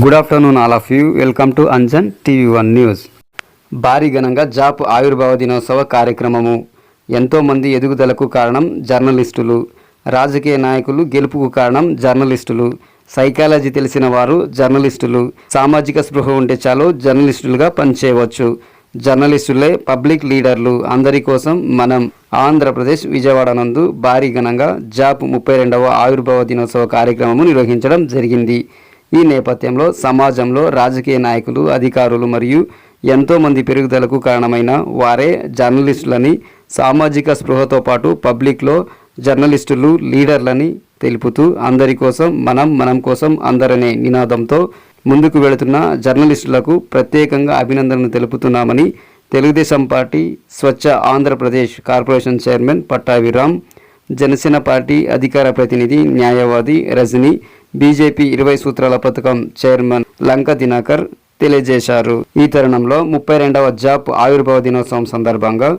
Good afternoon all of you. Welcome to Anjan TV1 news. భారీ ఘనంగా జాప్ ఆవిర్భావ దినోత్సవ కార్యక్రమము. ఎంతోమంది ఎదుగుదలకు కారణం జర్నలిస్టులు, రాజకీయ నాయకులు గెలుపుకు కారణం జర్నలిస్టులు, సైకాలజీ తెలిసిన వారు జర్నలిస్టులు, సామాజిక స్పృహ ఉంటే చాలు జర్నలిస్టులుగా పనిచేయవచ్చు. జర్నలిస్టులే పబ్లిక్ లీడర్లు. అందరి కోసం మనం. ఆంధ్రప్రదేశ్ విజయవాడ నందు భారీ ఘనంగా జాప్ 32వ ఆవిర్భావ దినోత్సవ కార్యక్రమము నిర్వహించడం జరిగింది. ఈ నేపథ్యంలో సమాజంలో రాజకీయ నాయకులు, అధికారులు మరియు ఎంతోమంది పెరుగుదలకు కారణమైన వారే జర్నలిస్టులని, సామాజిక స్పృహతో పాటు పబ్లిక్లో జర్నలిస్టులు లీడర్లని తెలుపుతూ అందరి కోసం మనం, మనం కోసం అందరనే నినాదంతో ముందుకు వెళుతున్న జర్నలిస్టులకు ప్రత్యేకంగా అభినందనలు తెలుపుతున్నామని Telugu Desam party Swachh Andhra Pradesh corporation chairman Pattabhiram, Janasena party అధికార ప్రతినిధి న్యాయవాది రజని, బీజేపీ 20 సూత్రాల పథకం చైర్మన్ లంక దినకర్ తెలియజేశారు. ఈ తరుణంలో 32వ జాప్ ఆవిర్భావ దినోత్సవం సందర్భంగా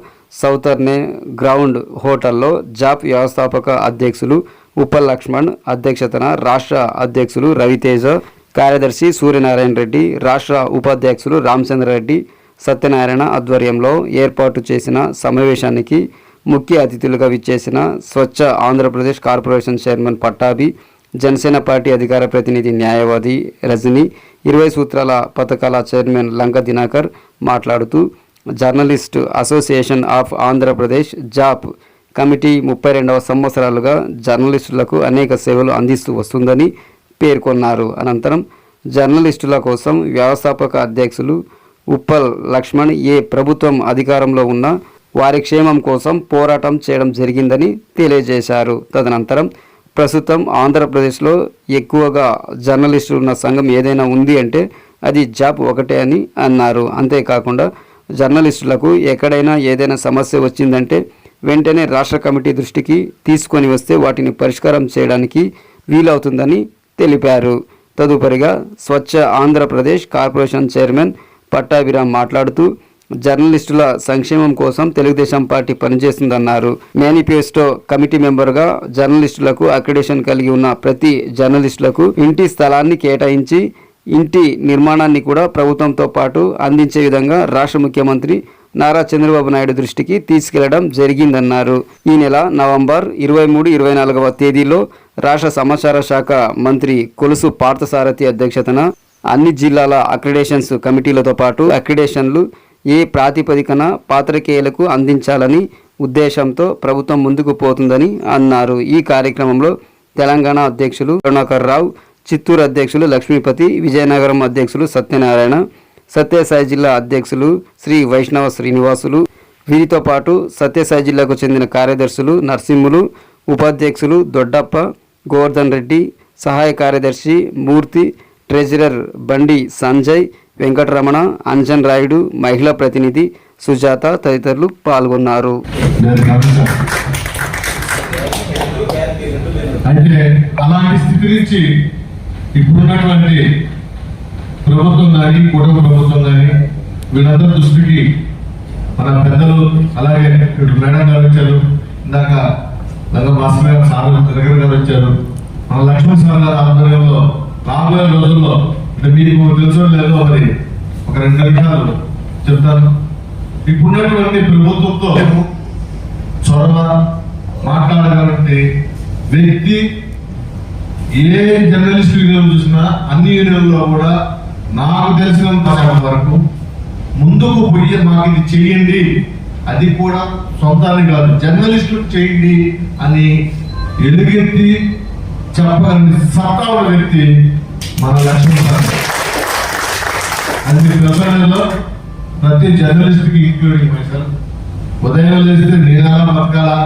సౌతర్నే గ్రౌండ్ హోటల్లో జాప్ వ్యవస్థాపక అధ్యక్షులు ఉప్పల్ లక్ష్మణ్ అధ్యక్షతన రాష్ట్ర అధ్యక్షులు రవితేజ, కార్యదర్శి సూర్యనారాయణ రెడ్డి, రాష్ట్ర ఉపాధ్యక్షులు రామచంద్రారెడ్డి, సత్యనారాయణ ఆధ్వర్యంలో ఏర్పాటు చేసిన సమావేశానికి ముఖ్య అతిథులుగా విచ్చేసిన Swachh Andhra Pradesh corporation chairman Pattabhi, Janasena party అధికార ప్రతినిధి న్యాయవాది రజని, 20 సూత్రాల పథకాల చైర్మన్ లంక దినకర్ మాట్లాడుతూ journalist association of Andhra Pradesh JAP committee 32వ సంవత్సరాలుగా జర్నలిస్టులకు అనేక సేవలు అందిస్తూ వస్తుందని పేర్కొన్నారు. అనంతరం జర్నలిస్టుల కోసం వ్యవస్థాపక అధ్యక్షులు ఉప్పల్ లక్ష్మణ్ ప్రభుత్వం అధికారంలో ఉన్న వారి క్షేమం కోసం పోరాటం చేయడం జరిగిందని తెలియజేశారు. తదనంతరం ప్రస్తుతం ఆంధ్రప్రదేశ్లో ఎక్కువగా జర్నలిస్టులు ఉన్న సంఘం ఏదైనా ఉంది అంటే అది జాప్ ఒకటే అని అన్నారు. అంతేకాకుండా జర్నలిస్టులకు ఎక్కడైనా ఏదైనా సమస్య వచ్చిందంటే వెంటనే రాష్ట్ర కమిటీ దృష్టికి తీసుకొని వస్తే వాటిని పరిష్కారం చేయడానికి వీలవుతుందని తెలిపారు. తదుపరిగా స్వచ్ఛ ఆంధ్రప్రదేశ్ కార్పొరేషన్ చైర్మన్ పట్టాభిరామ్ మాట్లాడుతూ జర్నలిస్టుల సంక్షేమం కోసం తెలుగుదేశం పార్టీ పనిచేస్తుందన్నారు. మేనిఫెస్టో కమిటీ మెంబర్గా జర్నలిస్టులకు అక్రిడేషన్ కలిగి ఉన్న ప్రతి జర్నలిస్టులకు ఇంటి స్థలాన్ని కేటాయించి ఇంటి నిర్మాణాన్ని కూడా ప్రభుత్వంతో పాటు అందించే విధంగా రాష్ట్ర ముఖ్యమంత్రి నారా చంద్రబాబు నాయుడు దృష్టికి తీసుకెళ్లడం జరిగిందన్నారు. ఈ నెల నవంబర్ 23, 24వ తేదీలో రాష్ట్ర సమాచార శాఖ మంత్రి కొలుసు పార్థసారథి అధ్యక్షతన అన్ని జిల్లాల అక్రిడేషన్స్ కమిటీలతో పాటు అక్రిడేషన్లు ఏ ప్రాతిపదికన పాత్రికేయులకు అందించాలని ఉద్దేశంతో ప్రభుత్వం ముందుకు పోతుందని అన్నారు. ఈ కార్యక్రమంలో తెలంగాణ అధ్యక్షులు కరుణాకర్ రావు, చిత్తూరు అధ్యక్షులు లక్ష్మీపతి, విజయనగరం అధ్యక్షులు సత్యనారాయణ, సత్యసాయి జిల్లా అధ్యక్షులు శ్రీ వైష్ణవ శ్రీనివాసులు, వీరితో పాటు సత్యసాయి జిల్లాకు చెందిన కార్యదర్శులు నర్సింహులు, ఉపాధ్యక్షులు దొడ్డప్ప, గోవర్ధన్ రెడ్డి, సహాయ కార్యదర్శి మూర్తి, ట్రెజరర్ బండి సంజయ్, వెంకటరమణ, అంజన్ రాయుడు, మహిళా ప్రతినిధి సుజాత తదితరులు పాల్గొన్నారు. అంటే అలాంటి స్థితి నుంచి ఇప్పుడున్నటువంటి ప్రభుత్వం కానీ కుటుంబ ప్రభుత్వం కానీ వీళ్ళందరూ దృష్టికి మన పెద్దలు అలాగే మేడం గారు వచ్చారు, ఇందాక మాస్టర్ గారు సార్ దగ్గర గారు వచ్చారు, మన లక్ష్మణ్ సార్ గారు ఆధ్వర్యంలో రాబోయే రోజుల్లో అంటే మీకు తెలుసో లేదో మరి ఒక 2 నిమిషాలు చెప్తాను. ఇప్పుడున్నటువంటి ప్రభుత్వంతో చొరవ మాట్లాడగలంటే వ్యక్తి ఏ జర్నలిస్ట్ యూనియన్ చూసినా అన్ని యూనియన్లో కూడా నాకు తెలిసినంత వరకు ముందుకు పోయి మాకు ఇది చేయండి, అది కూడా సొంతాన్ని కాదు జర్నలిస్టులు చేయండి అని ఎలుగెత్తి చెప్పగలని సత్తా ఉన్న వ్యక్తి మన లక్ష్మణ్ సార్. అన్ని ప్రజలలో ప్రతి జర్నలిస్ట్కి ఇంక్లూడింగ్ మైసెల్ఫ్ ఉదయం లేస్తే నేను ఎలా బతకాలా,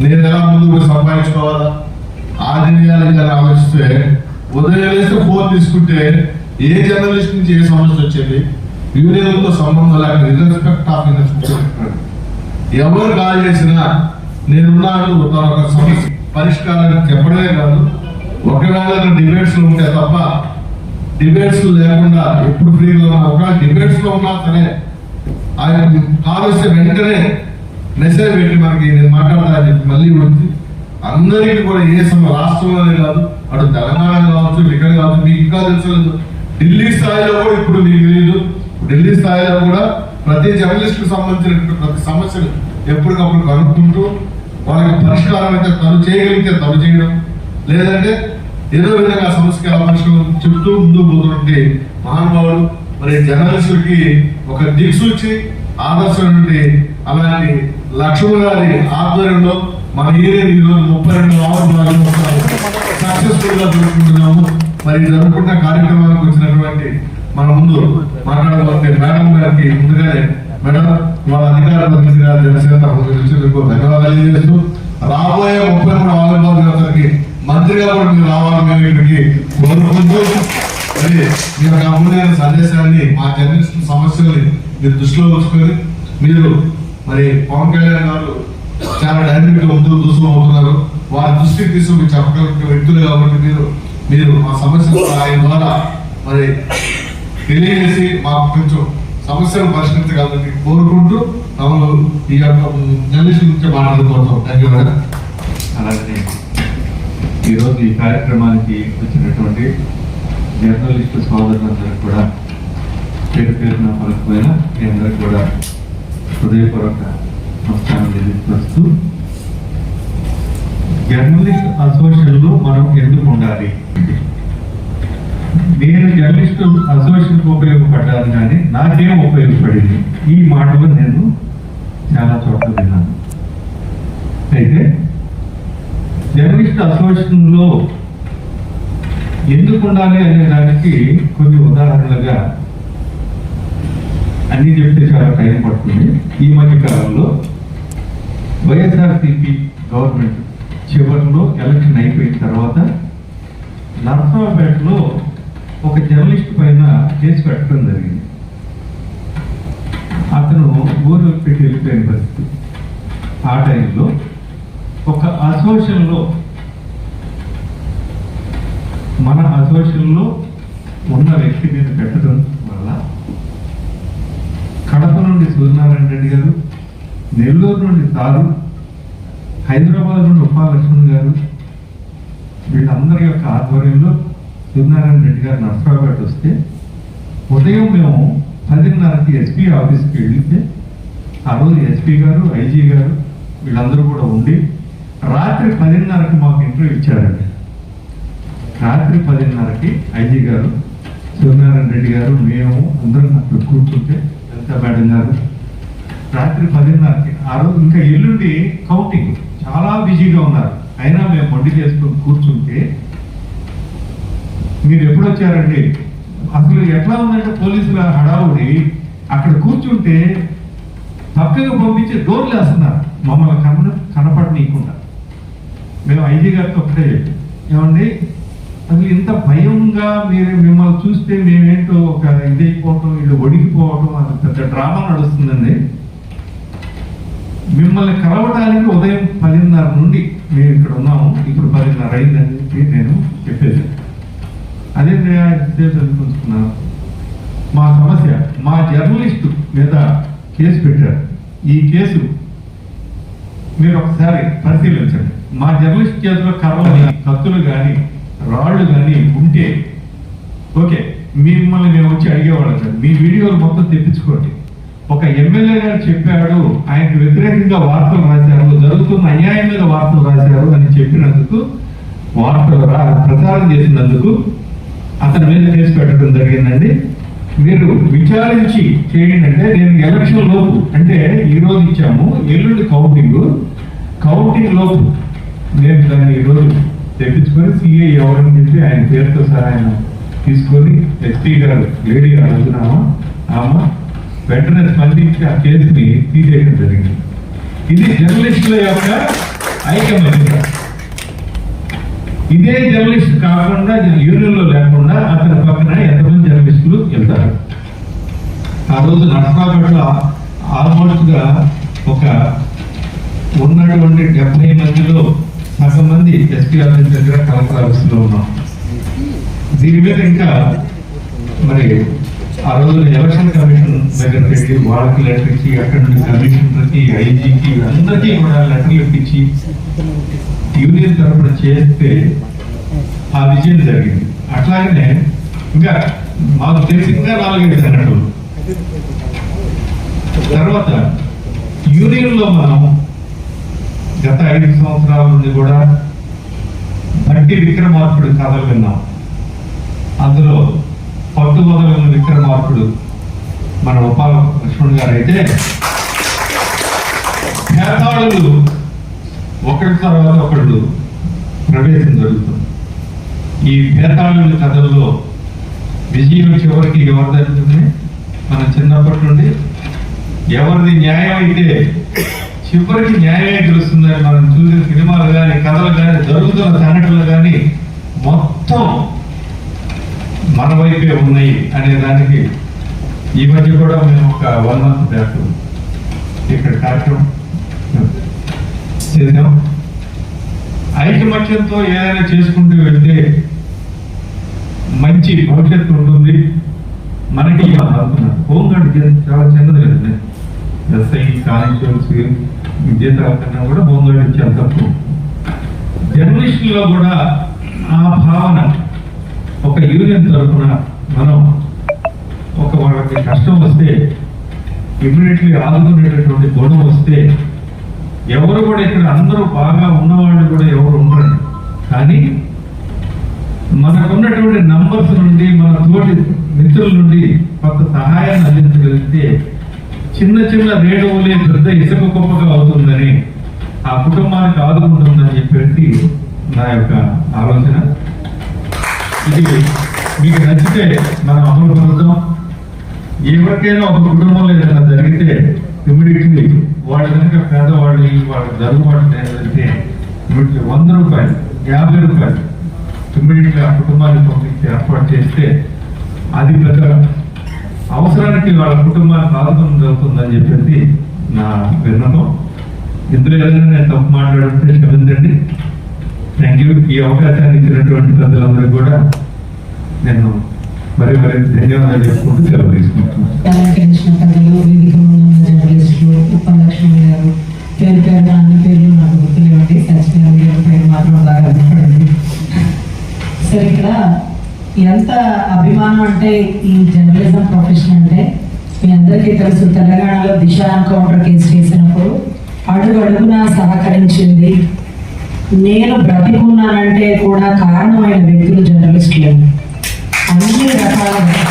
నేను ఎలా ముందుకు సంపాదించుకోవాలా, ఆ నిర్ణయాలు ఆలోచిస్తే ఉదయం లేస్తే ఫోన్ తీసుకుంటే ఏ జర్నలిస్ట్ నుంచి ఏ సమస్య వచ్చేది యూనియన్తో సంబంధం లేక ఇర్రెస్పెక్ట్ ఆఫ్ ఎవరు కాల్ చేసినా నేనున్నాను ఒక సమస్య పరిష్కారాన్ని చెప్పడమే కాదు, ఒకవేళ డిబేట్స్ లో ఉంటే తప్ప డిబేట్స్ లేకుండా ఎప్పుడు ఫ్రీగా ఉన్నా ఒకవేళ డిబేట్స్ లో ఉన్నా సరే ఆయన కాల్ వస్తే వెంటనే మెసేజ్ పెట్టి మనకి నేను మాట్లాడతా అని చెప్పి మళ్ళీ వచ్చి అందరికీ కూడా రాష్ట్రంలోనే కాదు, అటు తెలంగాణ కావచ్చు, ఇక్కడ కావచ్చు, మీకు ఇంకా తెలుసు. ఢిల్లీ స్థాయిలో కూడా ఇప్పుడు మీకు తెలియదు. ఢిల్లీ స్థాయిలో కూడా ప్రతి జర్నలిస్టుకు సంబంధించినటువంటి ప్రతి సమస్యలు ఎప్పటికప్పుడు కనుక్కుంటూ వాళ్ళకి పరిష్కారం అయితే తను చేయగలిగితే తను చేయడం, లేదంటే ఏదో విధంగా సమస్యకి ఎలా పరిష్కారం చెప్తూ ముందుకు పోతున్నటువంటి మహానుభావుడు. మరి జర్నలిస్టులకి ఒక దిక్సూచి ఆదర్శమైనటువంటి అలాంటి లక్ష్మణ్ గారి ఆధ్వర్యంలో మన ఏరియా ఈరోజు 32 ఆవిర్భావాలు సక్సెస్ఫుల్ గా జరుపుకుంటున్నాము. మరి జరుపుకున్న కార్యక్రమానికి వచ్చినటువంటి మన ముందు మాట్లాడబోతే మేడం గారికి ముందుగానే మేడం వాళ్ళ అధికార ప్రతినిధి గారు జనసేన ధన్యవాదాలు తెలియజేస్తూ, రాబోయే 33 ఆవిర్భావాలకి మంత్రిగా కూడా మీరు రావాలని మేము ఇక్కడికి కోరుకుంటూ, మరి మీ యొక్క అమూల్యమైన సందేశాన్ని మా జర్నలిస్ట్ సమస్యల్ని మీరు దృష్టిలో ఉంచుకొని మీరు మరి పవన్ కళ్యాణ్ గారు చాలా డైనమిక్ గా ముందుకు దూసుకుపోతున్నారు. వారి దృష్టికి తీసుకుని చెప్పగలిగిన వ్యక్తులు కాబట్టి మీరు మా సమస్యలు ఆయన ద్వారా మరి తెలియజేసి మాకు కొంచెం సమస్యలు పరిష్కరించగలని కోరుకుంటూ ఈ యొక్క జర్నలిస్ట్ గురించి మాట్లాడుకుంటాం. Thank you madam. అలాగే ఈరోజు ఈ కార్యక్రమానికి వచ్చినటువంటి జర్నలిస్టు సోదరులందరికీ కూడా పేరు పేరున పలకపోయిన మీ అందరికీ కూడా హృదయపూర్వక నమస్కారం తెలియజేస్తూ, జర్నలిస్ట్ అసోసియేషన్లో మనం ఎందుకు ఉండాలి? నేను జర్నలిస్ట్ అసోసియేషన్కి ఉపయోగపడ్డాను, కానీ నాకేం ఉపయోగపడింది ఈ మాటలు నేను చాలా చోట్ల విన్నాను. అయితే జర్నలిస్ట్ అసోసియేషన్లో ఎందుకు ఉండాలి అనే దానికి కొన్ని ఉదాహరణలుగా అన్ని చెప్తే చాలా టైం పడుతుంది. ఈ మధ్య కాలంలో వైఎస్ఆర్సీపీ గవర్నమెంట్ చివరిలో ఎలక్షన్ అయిపోయిన తర్వాత నర్సరావుపేటలో ఒక జర్నలిస్ట్ పైన కేసు పెట్టడం జరిగింది. అతను ఊరు పెట్టి వెళ్ళిపోయిన పరిస్థితి. ఆ టైంలో ఒక అసోసియేషన్లో మన అసోసియేషన్లో ఉన్న వ్యక్తి మీద పెట్టడం వల్ల కడప నుండి సూర్యనారాయణ రెడ్డి గారు, నెల్లూరు నుండి సారు, హైదరాబాద్ నుండి ఉపా లక్ష్మణ్ గారు, వీళ్ళందరి యొక్క ఆధ్వర్యంలో సూర్యనారాయణ రెడ్డి గారు నర్సరావుపేట వస్తే ఉదయం మేము 10:30కి ఎస్పీ ఆఫీస్కి వెళ్తే ఆ రోజు ఎస్పీ గారు, ఐజీ గారు వీళ్ళందరూ కూడా ఉండి రాత్రి 10:30కి మాకు ఇంటర్వ్యూ ఇచ్చారండి. రాత్రి 10:30కి ఐజీ గారు, సూర్యనారాయణ రెడ్డి గారు, మేము అందరం అక్కడ కూర్చుంటే లలిత మేడం గారు రాత్రి 10:30కి, ఆ రోజు ఇంకా ఎల్లుండి కౌంటింగ్ చాలా బిజీగా ఉన్నారు, అయినా మేము మొండి చేసుకుని కూర్చుంటే మీరు ఎప్పుడు వచ్చారండి? అసలు ఎట్లా ఉందంటే పోలీసుల హడావుడి, అక్కడ కూర్చుంటే పక్కగా పంపించి డోర్లు వేస్తున్నారు మమ్మల్ని కనపడనీయకుండా. మేము ఐజీ గారితో ఒకటే చెప్పి, ఏమండి అసలు ఇంత భయంగా మిమ్మల్ని చూస్తే మేమేంటో ఒక ఇదైపోవటం, వీళ్ళు ఒడిగిపోవటం, అది పెద్ద డ్రామా నడుస్తుందండి. మిమ్మల్ని కలవడానికి ఉదయం 10:30 నుండి మేము ఇక్కడ ఉన్నాము, ఇప్పుడు 10:30 అయిందని చెప్పి నేను చెప్పేది. అదే తెలుసుకున్నాను. మా సమస్య, మా జర్నలిస్టు మీద కేసు పెట్టారు. ఈ కేసు మీరు ఒకసారి పరిశీలించండి. మా జర్నలిస్ట్ చేతిలో కర్రలు, కత్తులు కానీ రాళ్ళు కానీ ఉంటే ఓకే, మిమ్మల్ని మేము వచ్చి అడిగేవాళ్ళం సార్, మీ వీడియోలు మొత్తం తెప్పించుకోండి. ఒక ఎమ్మెల్యే గారు చెప్పాడు, ఆయనకు వ్యతిరేకంగా వార్తలు రాశారు, జరుగుతున్న అన్యాయం మీద వార్తలు రాశారు అని చెప్పినందుకు, వార్తలు ప్రచారం చేసినందుకు అతని మీద కేసు పెట్టడం జరిగిందండి. మీరు విచారించి చేయండి అంటే, నేను ఎలక్షన్ లోపు అంటే ఈ రోజు ఇచ్చాము, ఎల్లుండి కౌంటింగ్ లోపు నేను దాన్ని ఈరోజు తెప్పించుకొని సిఐ ఎవరని చెప్పి ఆయన పేరుతో సహా ఆయన తీసుకొని ఎస్పీ గారు లేడీ అడుగుతున్నామా ఆమె వెంటనే స్పందించి ఆ కేసుని తీసేయడం జరిగింది. ఇది జర్నలిస్టుల యొక్క ఐకమత్యం. ఇదే జర్నలిస్ట్ కాకుండా యూనియన్లో లేకుండా అతని పక్కన ఎంతమంది జర్నలిస్టులు వెళ్తారు. ఆ రోజు నర్సరావుపేటలో ఆల్మోస్ట్ గా ఒక ఉన్నటువంటి 70 మందిలో సగం మంది ఎస్పీ ఆఫీస్ దగ్గర, కలెక్టర్ ఆఫీసులో ఉన్నాం. దీని మీద ఇంకా మరి ఆ రోజు ఎలక్షన్ కమిషన్ దగ్గర పెట్టి వాళ్ళకి లెటర్ ఇచ్చి, అక్కడ నుండి కమిషనర్కి, ఐజీకి అందరికీ కూడా లెటర్లు ఇప్పించి యూనియన్ తరఫున చేస్తే ఆ విజయం జరిగింది. అట్లాగనే ఇంకా మాకు తెలిసి ఇంకా 4-5 సంఘటనలు. తర్వాత యూనియన్లో మనం గత 5 సంవత్సరాల నుండి కూడా భట్టి విక్రమార్కుడు కథలు విన్నాం. అందులో పట్టుబదలున్న విక్రమార్కుడు మన ఉపాల లక్ష్మణ్ గారు అయితే పేతాళులు ఒకరి తర్వాత ఒకళ్ళు ప్రవేశం జరుగుతుంది. ఈ పేతాళుల కథల్లో విజయం చివరికి ఎవరు జరుగుతుంది? మన చిన్నప్పటి నుండి ఎవరిది న్యాయం అయితే చివరికి న్యాయమే గెలుస్తుందని మనం చూసిన సినిమాలు కానీ కథలు కానీ జరుగుతున్న సంఘటనలు కానీ మొత్తం మన వైపే ఉన్నాయి అనే దానికి ఈ మధ్య కూడా మేము ఒక 1 month బ్యాక్ ఇక్కడ కార్యక్రమం చేసాం. ఐకమత్యంతో ఏదైనా చేసుకుంటూ వెళ్తే మంచి భవిష్యత్తు ఉంటుంది. మనకి అనుకున్నాను హోంగార్డ్ చాలా చిన్నది కదండి. ఎస్ఐ కానిస్టేబుల్స్ జీతాల కన్నా కూడా హోంగార్డ్ ఇచ్చారు తప్పు. జర్నలిస్టుల్లో కూడా ఆ భావన ఒక యూనియన్ తరఫున మనం ఒక వాళ్ళకి కష్టం వస్తే ఇమ్మీడియట్లీ ఆదుకునేటటువంటి గుణం వస్తే ఎవరు కూడా ఇక్కడ అందరూ బాగా ఉన్నవాళ్ళు కూడా ఎవరు ఉండరు. కానీ మనకున్నటువంటి నంబర్స్ నుండి మన తోటి మిత్రుల నుండి కొంత సహాయాన్ని అందించగలిగితే చిన్న చిన్న రేణువులే పెద్ద ఇసుక కుప్పగా అవుతుందని ఆ కుటుంబానికి ఆదుకుంటుందని చెప్పేసి నా యొక్క ఆలోచన. ఇది మీకు నచ్చితే మనం అమలు పరుద్దాం. ఎవరికైనా ఒక కుటుంబంలో ఏదైనా జరిగితే ఇమ్మీడియట్లీ వాళ్ళు కనుక పేదవాళ్ళు వాళ్ళకి జరుగుబాటు లేదంటే ఇమ్మీడియట్లీ 100 రూపాయలు 50 రూపాయలు ఇమ్మీడియట్లీ ఆ కుటుంబాన్ని పంపించి ఏర్పాటు చేస్తే అది పెద్ద అవసరానికి వాళ్ళ కుటుంబానికి ఆదుకం జరుగుతుందని చెప్పేసి నా విన్నపం. ఇందులో ఏదైనా నేను తప్పు మాట్లాడుతుంటే క్షమించండి. Thank you. ఈ అవకాశాన్ని ఇచ్చినటువంటి పెద్దలందరికీ కూడా నేను మరి ధన్యవాదాలు చెప్పుకుంటూ సెలవు తీసుకుంటున్నాను. ఉపలక్ష్మి గారు పేరు పేరు అన్ని పేర్లు నాకు గుర్తులేవండి. సత్యనారాయణ గారి పేరు మాత్రం అలాగా అర్థపడింది. సరే, ఇక్కడ ఎంత అభిమానం అంటే ఈ జర్నలిజం ప్రొఫెషన్ అంటే మీ అందరికీ తెలుసు. తెలంగాణలో దిశ ఎన్కౌంటర్ కేసు చేసినప్పుడు అడుగు అడుగునా సహకరించింది. నేను బ్రతికున్నానంటే కూడా కారణమైన వ్యక్తులు జర్నలిస్టులు. అన్ని రకాలుగా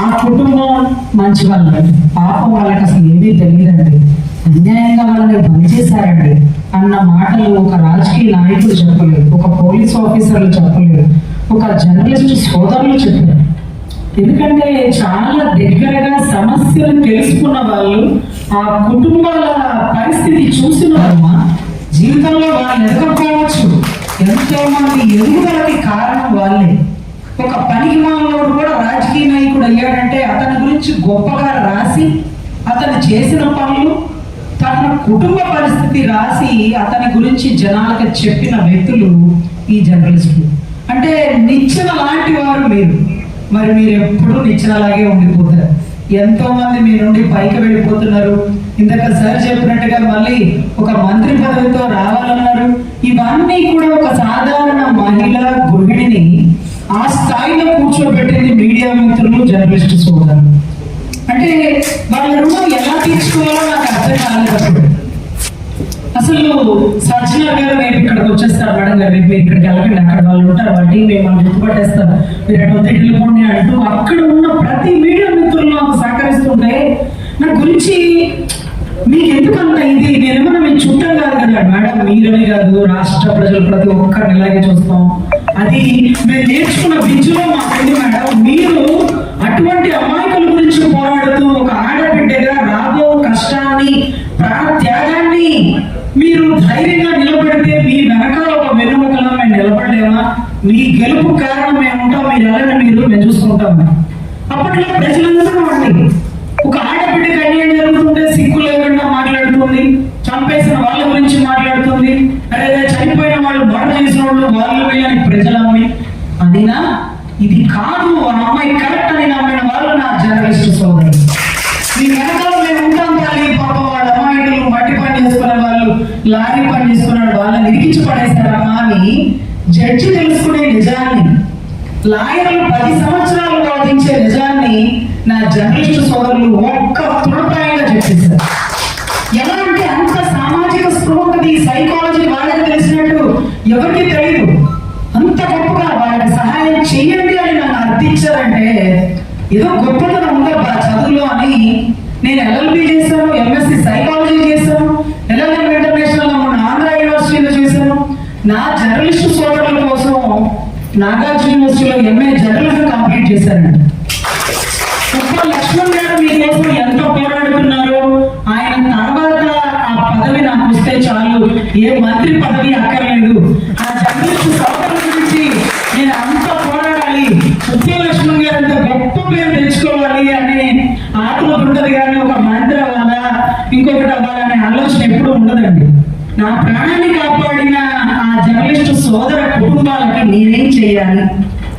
ఆ కుటుంబం మంచి వాళ్ళు, పాపం వాళ్ళకి అసలు ఏమీ తెలియదండి, అన్యాయంగా వాళ్ళని పనిచేశారండి అన్న మాటలు ఒక రాజకీయ నాయకులు చెప్పలేరు, ఒక పోలీస్ ఆఫీసర్లు చెప్పలేరు, ఒక జర్నలిస్ట్ సోదరులు చెప్పారు. ఎందుకంటే చాలా దగ్గరగా సమస్యలు తెలుసుకున్న వాళ్ళు, ఆ కుటుంబాల పరిస్థితి చూసిన వాళ్ళ జీవితంలో వాళ్ళు ఎదగకపోవచ్చు. ఎంతో మంది ఎదుగుదలకి కారణం వాళ్ళే. ఒక పనికి మానవుడు కూడా రాజకీయ నాయకుడు అయ్యాడంటే అతని గురించి గొప్పగా రాసి, అతను చేసిన పనులు, తన కుటుంబ పరిస్థితి రాసి అతని గురించి జనాలకు చెప్పిన వ్యక్తులు ఈ జర్నలిస్టులు. అంటే నిచ్చెన లాంటి వారు మీరు. మరి మీరు ఎప్పుడు నిచ్చెనలాగే ఉండిపోతారు. ఎంతో మంది మీ నుండి పైకి వెళ్ళిపోతున్నారు. ఇందాక సార్ చెప్పినట్టుగా మళ్ళీ ఒక మంత్రి పదవితో రావాలన్నారు. ఇవన్నీ కూడా ఒక సాధారణ మహిళ గృహిణిని ఆ స్థాయిలో కూర్చోబెట్టింది మీడియా మిత్రులు, జర్నలిస్టు సోదరులు. అంటే వాళ్ళ రుణం ఎలా తీర్చుకోవాలో నాకు అర్థం కాలేదు. అసలు సజ్జనార్ గారు రేపు ఇక్కడికి వచ్చేస్తారు. మేడం గారు రేపు ఇక్కడికి వెళ్ళకండి, అక్కడ వాళ్ళు ఉంటారు, వాళ్ళ టీం మిమ్మల్ని గుర్తుపట్టేస్తారు, మీరు ఎటు వెళ్ళిపోండి అంటూ అక్కడ ఉన్న ప్రతి మీడియా మిత్రులు నాకు సహకరిస్తుంటే నా గురించి మీకు ఎందుకంత ఇది, నేనేమన్నా మీ చుట్టం కాదు కదా మేడం, మీరనే కాదు రాష్ట్ర ప్రజలు ప్రతి ఒక్కరిని ఇలాగే చూస్తాం. అది మేము నేర్చుకున్న విద్యలో మాకండి మేడం. మీరు అటువంటి అమాయకుల గురించి పోరాడుతూ ఒక ఆడబిడ్డగా రాబో కష్టాన్ని, ప్రాణ త్యాగాన్ని మీరు ధైర్యంగా నిలబడితే మీ వెనకాల ఒక వెన్నుముకలా మేము నిలబడలేమా? మీ గెలుపు కారణం మేము ఉంటాం, మీరు ఎలా మేము చూసుకుంటాము. అప్పట్లో ప్రజలందరూ అండి ఒక ఆడబిడ్డకి అన్యాయం జరుగుతుంటే సిగ్గు లేకుండా మాట్లాడుతుంది, చంపేసిన వాళ్ళ గురించి మాట్లాడుతుంది, అదే చనిపోయిన వాళ్ళు మరణ చేసిన వాళ్ళు వాళ్ళు అని ప్రజలమ్మి అదినా ఇది కాదు, ఆ అమ్మాయి కరెక్ట్ అని నమ్మిన వాళ్ళు నా జర్నలిస్టు సోదరులు. మీ వెనకాల మేము ఉంటాం తల్లి, పాపం వాళ్ళ అమ్మాయిలు మట్టి పని చేసుకునే వాళ్ళు లారీ పని చేసుకున్నాడు, వాళ్ళని ఇరికించి పడేశారమ్మా అని జడ్జి తెలుసుకునే నిజాన్ని, లాయర్లు 10 సంవత్సరాలు వాదించే నిజాన్ని నా జర్నలిస్టు సోదరులు ఒక్క తృణప్రాయంగా చెప్పేశారు. ఎలా అంటే అంత సామాజిక స్పృహ ఉంటుంది, సైకాలజీ వాళ్ళకి తెలిసినట్టు ఎవరికి తెలియదు. అంత గొప్పగా వాళ్ళకి సహాయం చెయ్యండి అని నన్ను అర్థించారంటే ఏదో గొప్పతనం ఉందబ్బా చదువులో అని. నేను LLB చేశాను, MSc సైకాలజీ చేశాను, LLM ఇంటర్నేషనల్ మొన్న ఆంధ్ర యూనివర్సిటీలో చేశాను. నా జర్నలిస్టు సోదరుల కోసం నాగార్జున యూనివర్సిటీలో MA జర్నలిజం కంప్లీట్ చేశానండి. లక్ష్మణ్ గారు మీకోసం ఎంతో పోరాడుతున్నారు. ఆయన తర్వాత ఆ పదవి నాకు వస్తే చాలు, ఏ మంత్రి పదవి అక్కర్లేదు, ఆ జర్నలిస్టు సోదరుల గురించి నేను అంత పోరాడాలి, లక్ష్మణ్ గారు అంత గొప్ప పేరు తెచ్చుకోవాలి అనే ఆత్మత ఉంటది, కానీ ఒక మంత్రి అవ్వాలా ఇంకొకటి అవ్వాలనే ఆలోచన ఎప్పుడూ ఉండదండి. నా ప్రాణాన్ని కాపాడిన ఆ జర్నలిస్టు సోదర కుటుంబాలకి నేనేం చేయాలి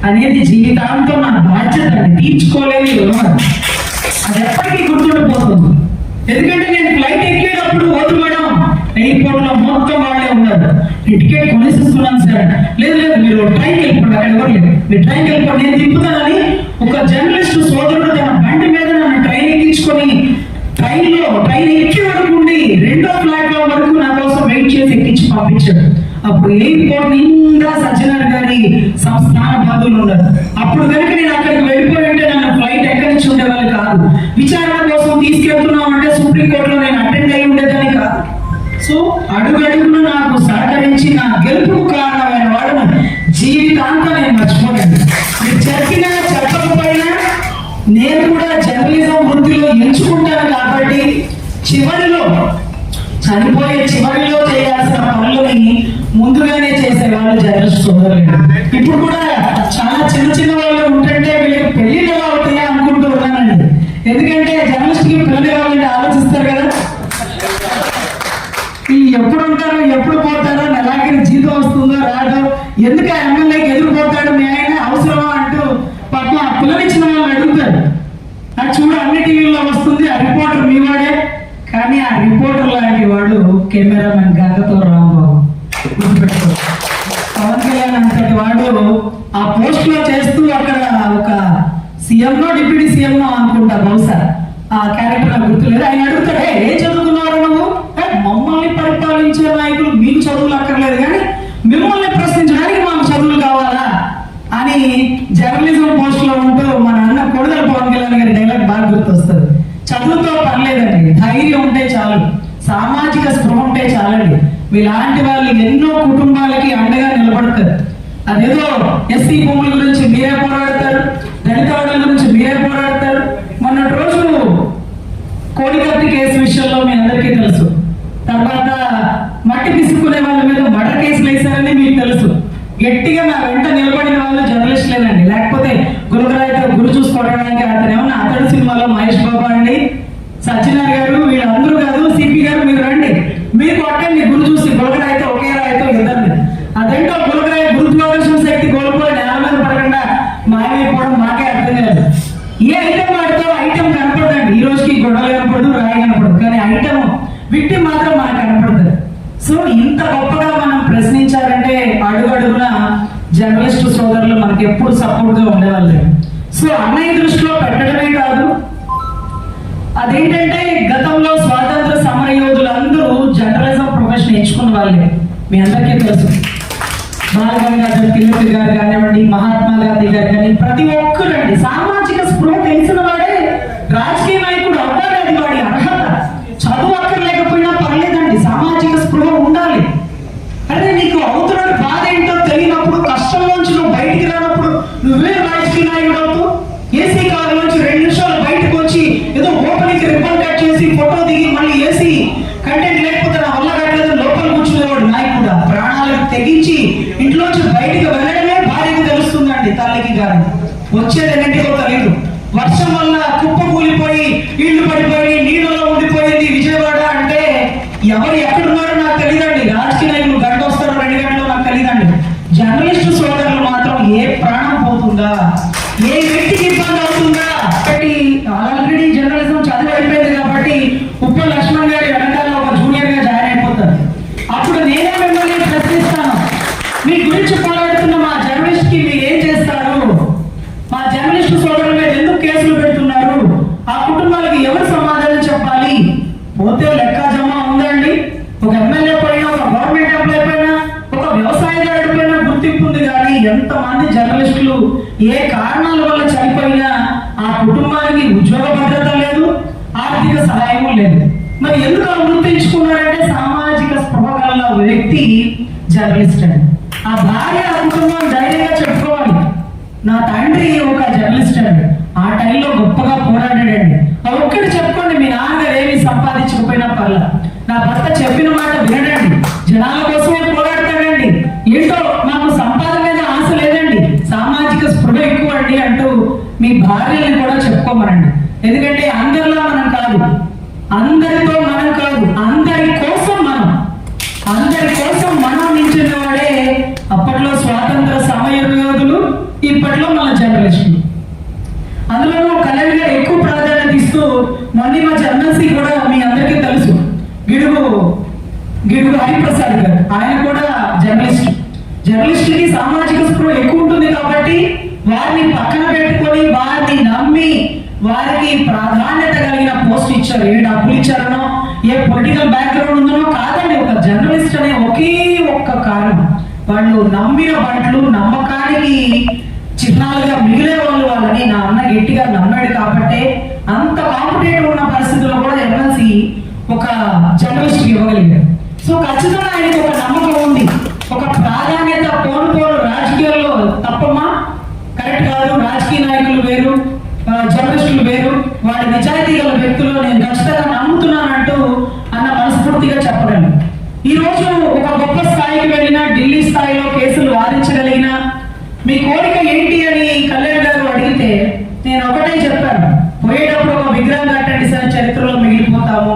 అనేది జీవితాంతం నా బాధ్యత, తీర్చుకోలేని రుణం. అది ఎప్పటికీ గుర్తుండిపోతుంది. ఎందుకంటే నేను ఫ్లైట్ ఎక్కేటప్పుడు వద్దు మేడం, ఎయిర్పోర్ట్ లో మొత్తం వాళ్ళే ఉన్నారు, టికెట్ కొనేసిస్తున్నాను సార్, లేదు లేదు మీరు ట్రైన్కి వెళ్ళిపోండి, అక్కడ ఎవరు లేదు, మీరు ట్రైన్కి వెళ్ళిపోండి, నేను తిప్పుతానని ఒక జర్నలిస్టు సోదరుడు తన బండి మీద నన్ను ట్రైన్ ఎక్కించుకొని ట్రైన్ ఎక్కే వరకు ఉండి 2వ ప్లాట్ఫామ్ వరకు నా కోసం వెయిట్ చేసి ఎక్కించి పంపించాడు. అప్పుడు ఎయిర్పోర్ట్ నిండా సజ్జనార్ గారి సంస్థాన బాధువులు ఉన్నారు. అప్పుడు కనుక నేను అక్కడికి వెళ్ళిపోయి ఉంటే నన్ను ఫ్లైట్ ఎక్కడి నుంచి ఉండేవాళ్ళు కాదు. విచారణ కోసం తీసుకెళ్తున్నాం అంటే సుప్రీంకోర్టులో నేను అటెండ్ అయి ఉండేదని కాదు. సో అడుగడుగును నాకు సహకరించి నా గెలుపుకు కారణమైన వాడు జీవితాంతం నేను మర్చిపోలేదు. మీరు చెప్పినా చెప్పకపోయినా నేను కూడా జర్నలిజం వృత్తిలో ఎంచుకుంటాను కాబట్టి చనిపోయే చివరిలో చేయాల్సిన పనులని ముందుగానే చేసేవాళ్ళు జర్నలిస్ట్ సోదరులు. ఇప్పుడు కూడా చాలా చిన్న వాళ్ళు ఉంటుంటే వీళ్ళకి పెళ్లిళ్ళు ఎలా అవుతాయా అనుకుంటూ ఉన్నానండి. ఎందుకంటే జర్నలిస్ట్ కి పెళ్లి కావాలంటే ఆలోచిస్తారు కదా, ఈ ఎప్పుడు ఉంటారో ఎప్పుడు పోతారో, నెలాఖరి జీతం వస్తుందో రాదో, ఎందుకు ఆ ఎమ్మెల్యేకి ఎదురుపోతాడు మీ ఆయన అవసరమా అంటూ పాపం ఆ పిల్లనిచ్చిన వాళ్ళు అడుగుతారు. అది చూడు అన్ని టీవీల్లో వస్తుంది, ఆ రిపోర్టర్ మీ వాడే, కానీ ఆ రిపోర్టర్ లాంటి వాడు కెమెరామెన్ గంగతో రాంబాబు. గుర్తుపెట్టుకో, పవన్ కళ్యాణ్ అంతటి వాడు ఆ పోస్ట్ లో చేస్తూ అక్కడ ఒక సీఎంనో డిప్యూటీ సీఎంనో అనుకుంటా, బహుశా ఆ క్యారెక్టర్ నాకు గుర్తులేదు. ఆయన అడుగుతాడే ఏం చదువుకున్నారు నువ్వు, మమ్మల్ని పరిపాలించే నాయకులు మీకు చదువులు అక్కర్లేదు కానీ మిమ్మల్ని ప్రశ్నించడానికి మాకు చదువులు కావాలా అని జర్నలిజం పోస్ట్ లో ఉంటూ మన అన్న కొడుదల పవన్ కళ్యాణ్ గారి డైలాగ్ బాగా గుర్తొస్తుంది. చదువుతో పర్లేదండి, ధైర్యం ఉంటే చాలు, సామాజిక స్పృహ ఉంటే చాలండి. మీలాంటి వాళ్ళు ఎన్నో కుటుంబాలకి అండగా నిలబడతారు. అదేదో ఎస్సీ భూముల గురించి మీరే పోరాడతారు, దళిత వాడల గురించి మీరే పోరాడతారు. మొన్నటి రోజు కోడికత్తి కేసు విషయంలో మీ అందరికీ తెలుసు. తర్వాత మట్టి పిసుకునే వాళ్ళ మీద మర్డర్ కేసులు వేశారని మీకు తెలుసు. గట్టిగా నా వెంట నిలబడిన వాళ్ళు జర్నలిస్టులేనండి, లేకపోతే గురుగారితో గురి చూసుకోవడానికి అతనేమన్నా అతడు సినిమాలో మహేష్ బాబు అండి, సజ్జనార్ గారు, వీళ్ళందరూ కాదు, సిపి గారు మీరు రండి, మీరు కొట్టండి గురు చూసి, గులకరాయితో ఒకే రాయితో ఇద్దరిని. అదేంటో గులకరాయి గురుత్వాకర్షణ శక్తి కోల్పోయి నేల మీద పడకుండా మాయమైపోవడం మాకే అర్థం కాదు. ఏ ఐటమ్ వాడితో ఐటమ్ కనపడదండి, ఈ రోజుకి గొడవలు కనపడదు, రాయి కనపడదు, కానీ ఐటమ్ విక్టిమ్ మాత్రం మనకు కనపడుతుంది. సో ఇంత గొప్పగా మనం ప్రశ్నించాలంటే అడుగడుగున జర్నలిస్టు సోదరులు మనకి ఎప్పుడు సపోర్ట్ గా ఉండేవాళ్ళు. సో అన్నయ్య దృష్టిలో పెట్టడమే కాదు, అదేంటంటే గతంలో స్వాతంత్ర సమర యోధులు అందరూ జర్నలిజం ప్రొఫెషన్ ఎంచుకున్న వాళ్ళే. మీ అందరికీ తెలుసు, బాలగంగాధర్ తిలక్ గారు కానివ్వండి, మహాత్మా గాంధీ గారు కానీ, ప్రతి ఒక్కరండి సామాజిక స్పృహ తెలిసిన వాడే రాజకీయ నాయకుడు అవ్వాలి. అది వాడి అర్హత. చదువు అక్కర్లేకపోయినా పర్లేదండి, సామాజిక స్పృహ ఉండాలి. అరే నీకు అవుతున్న బాధ ఏంటో తెలియనప్పుడు, కష్టంలోంచి నువ్వు బయటికి రానప్పుడు నువ్వే రాజకీయ నాయకుడు అవుతూ ఏసీ కారు నుంచి 2 నిమిషాలు బయటకు వచ్చి ఏదో ఓపెనింగ్ రిబ్బన్ కట్ చేసి ఫోటో దిగి మళ్ళీ ఏసీ కంటెంట్ లేకపోతే నా వల్ల కట్టలేదు లోపల కూర్చునేవాడు నాయకుడు. ప్రాణాలకు తెగించి ఇంట్లోంచి బయటికి వెళ్ళడమే భార్యకు తెలుస్తుందండి, తల్లికి గారు వచ్చేది ఎన్నింటికో తెలియదు. వర్షం వల్ల కుప్ప కూలిపోయి ఇళ్ళు పడిపోయి నీళ్ళలో ఉండిపోయింది విజయవాడ అంటే ఎవరు ఎక్కడున్నారో నాకు తెలియదండి. రాజకీయ నాయకులు గంట వస్తారో 2 గంటలో నాకు తెలియదండి. జర్నలిస్టు సోదరులు మాత్రం ఏ ప్రాణం పోతుందా, ఏ వ్యక్తికి ఇబ్బంది అవుతుందా. కాబట్టి ఆల్రెడీ జర్నలిజం చదువు అయిపోయింది కాబట్టి ఉప్పల్ లక్ష్మణ్ గారి వెనకాల ఒక జూనియర్ గా జాయిన్ అయిపోతారు. మీ గురించి పోరాడుతున్న మా జర్నలిస్ట్ కి మీరు ఏం చేస్తారు? మా జర్నలిస్టు సోదరుల మీద ఎందుకు కేసులు పెడుతున్నారు? ఆ కుటుంబాలకు ఎవరు సమాధానం చెప్పాలి? పోతే లెక్క జమ ఉందండి. ఒక ఎమ్మెల్యే పైన, ఒక గవర్నమెంట్ ఎంప్లాయ్ పైన, ఒక వ్యవసాయదారుడి పైన గుర్తింపు ఉంది, కానీ ఎంతమంది జర్నలిస్టులు ఏ కారణాల వల్ల చనిపోయినా ఆ కుటుంబానికి ఉద్యోగ భద్రత లేదు, ఆర్థిక సహాయం లేదు. మరి ఎందుకు గుర్తించుకున్నారంటే సామాజిక స్పృహ గల వ్యక్తి జర్నలిస్ట్ అండి. ఆ భార్య, ఆ కుటుంబం ధైర్యంగా చెప్పుకోవాలి, నా తండ్రి ఒక జర్నలిస్ట్ అండి, ఆ టైంలో గొప్పగా పోరాడాడండి. ఒక్కటి చెప్పుకోండి, మీ నాన్నగారు ఏమి సంపాదించకపోయినా పర్లేదు, నా భర్త చెప్పిన మాట వినడండి, జనాల కోసమే పోరాడతాడండి, ఏంటో నాకు సంపాదన మీద ఆశ లేదండి, సామాజిక స్పృహ ఎక్కువ అండి అంటూ మీ భార్యల్ని కూడా చెప్పుకోమనండి. ఎందుకంటే అందరిలో మనం కాదు, అందరితో మనం కాదు, అందరి కోసం మనం నించిన వాడే అప్పట్లో స్వాతంత్ర సమయ యోధులు, ఇప్పట్లో మన జర్నలిస్టులు. అందులో కళ్యాణ్ గారు ఎక్కువ ప్రాధాన్యత ఇస్తూ మొన్న మా జర్నలిస్ట్ కూడా మీ అందరికీ తెలుసు, గిడుగు హరిప్రసాద్ గారు, ఆయన కూడా జర్నలిస్ట్ కి సామాజిక స్పృహ ఎక్కువ ఉంటుంది కాబట్టి వారిని పక్కన పెట్టుకొని వారిని నమ్మి వారికి ప్రాధాన్యత కలిగిన పోస్ట్ ఇచ్చారు. ఏ డబ్బులు ఇచ్చారనో, ఏ పొలిటికల్ బ్యాక్గ్రౌండ్ ఉందనో కాదండి, ఒక జర్నలిస్ట్ అనే ఒకే ఒక్క కారణం, వాళ్ళు నమ్మిన వాటిలో నమ్మకానికి చిహ్నాలుగా మిగిలే వాళ్ళని నా అన్న గట్టిగా నమ్మాడు కాబట్టి అంత కాంపిటేటివ్ ఉన్న పరిస్థితుల్లో కూడా ఎమ్మెల్సీ ఒక జర్నలిస్ట్ ఇవ్వగలిగారు. సో ఖచ్చితంగా ఆయనకు ఒక నమ్మకం ఉంది, ఒక ప్రాధాన్యత. పోను రాజకీయాల్లో తప్పమ్మా, కరెక్ట్ కాదు, రాజకీయ నాయకులు వేరు, జర్నలిస్టులు వేరు, వాడి నిజాయితీ గల వ్యక్తులు నేను ఖచ్చితంగా నమ్ముతున్నానంటూ అన్న మనస్ఫూర్తిగా చెప్పగలను. ఈ రోజు ఒక గొప్ప స్థాయికి వెళ్ళిన, ఢిల్లీ స్థాయిలో కేసులు వాదించగలిగిన మీ కోరిక ఏంటి అని కళ్యాణ్ గారు అడిగితే నేను ఒకటే చెప్పాను, పోయేటప్పుడు ఒక విగ్రహం కట్టండి సార్, చరిత్రలో మిగిలిపోతాము,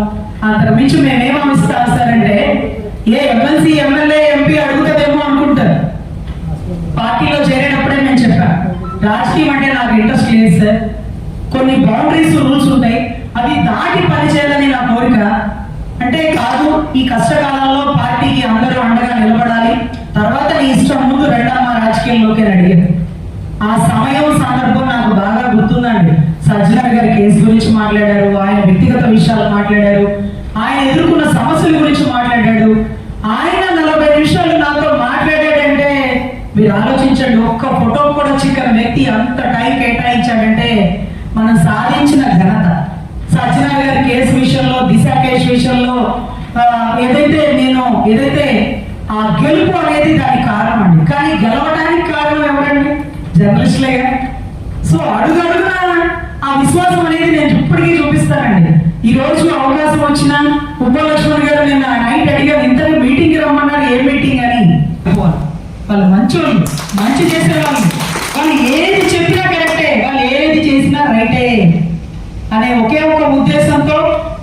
అంతకు మించి మేమేమిస్తాం సార్ అంటే ఏ ఎమ్మెల్సీ, ఎమ్మెల్యే, ఎంపీ అడుగుతుందేమో అనుకుంటారు. పార్టీలో చేరేటప్పుడే నేను చెప్పాను, రాజకీయం అంటే నాకు ఇంట్రెస్ట్ లేదు సార్, కొన్ని బౌండరీస్, రూల్స్ ఉంటాయి, అవి దాటి పనిచేయాలని నా కోరిక. అంటే కాదు, ఈ కష్టకాలంలో పార్టీకి అందరూ అండగా నిలబడాలి, తర్వాత నీ ఇష్టం, ముందు రెండమ్మ రాజకీయంలోకి అడిగారు. ఆ సమయం, సందర్భం నాకు బాగా గుర్తుందండి. సజ్జనర్ గారి కేసు గురించి మాట్లాడారు, ఆయన వ్యక్తిగత విషయాలు మాట్లాడారు, ఆయన ఎదుర్కొన్న సమస్యల గురించి మాట్లాడాడు. ఆయన 40 నిమిషాలు నాతో మాట్లాడాడంటే మీరు ఆలోచించండి, ఒక్క ఫోటో కూడా చిక్కని వ్యక్తి అంత టైం కేటాయించాడంటే మనం సాధించిన ఘనత. సజ్జనర్ గారి కేసు విషయంలో, దిశ కేసు విషయంలో ఏదైతే ఆ గెలుపు అనేది దానికి కారణం అండి. కానీ గెలవడానికి కారణం ఎవరండి? జర్నలిస్టులే. సో అడుగడుగునా ఆ విశ్వాసం అనేది నేను ఇప్పటికీ చూపిస్తానండి. ఈ రోజు అవకాశం వచ్చిన ఉపలక్ష్మణ్ గారు నిన్న నైట్ అడిగారు, ఇంతలో మీటింగ్ రమ్మన్నారు, ఏ మీటింగ్ అని. వాళ్ళు మంచోళ్ళు, మంచి చేసేవాళ్ళు, వాళ్ళు ఏది చెప్పినా కరెక్టే, వాళ్ళు ఏది చేసినా రైటే అనే ఒకే ఒక ఉద్దేశంతో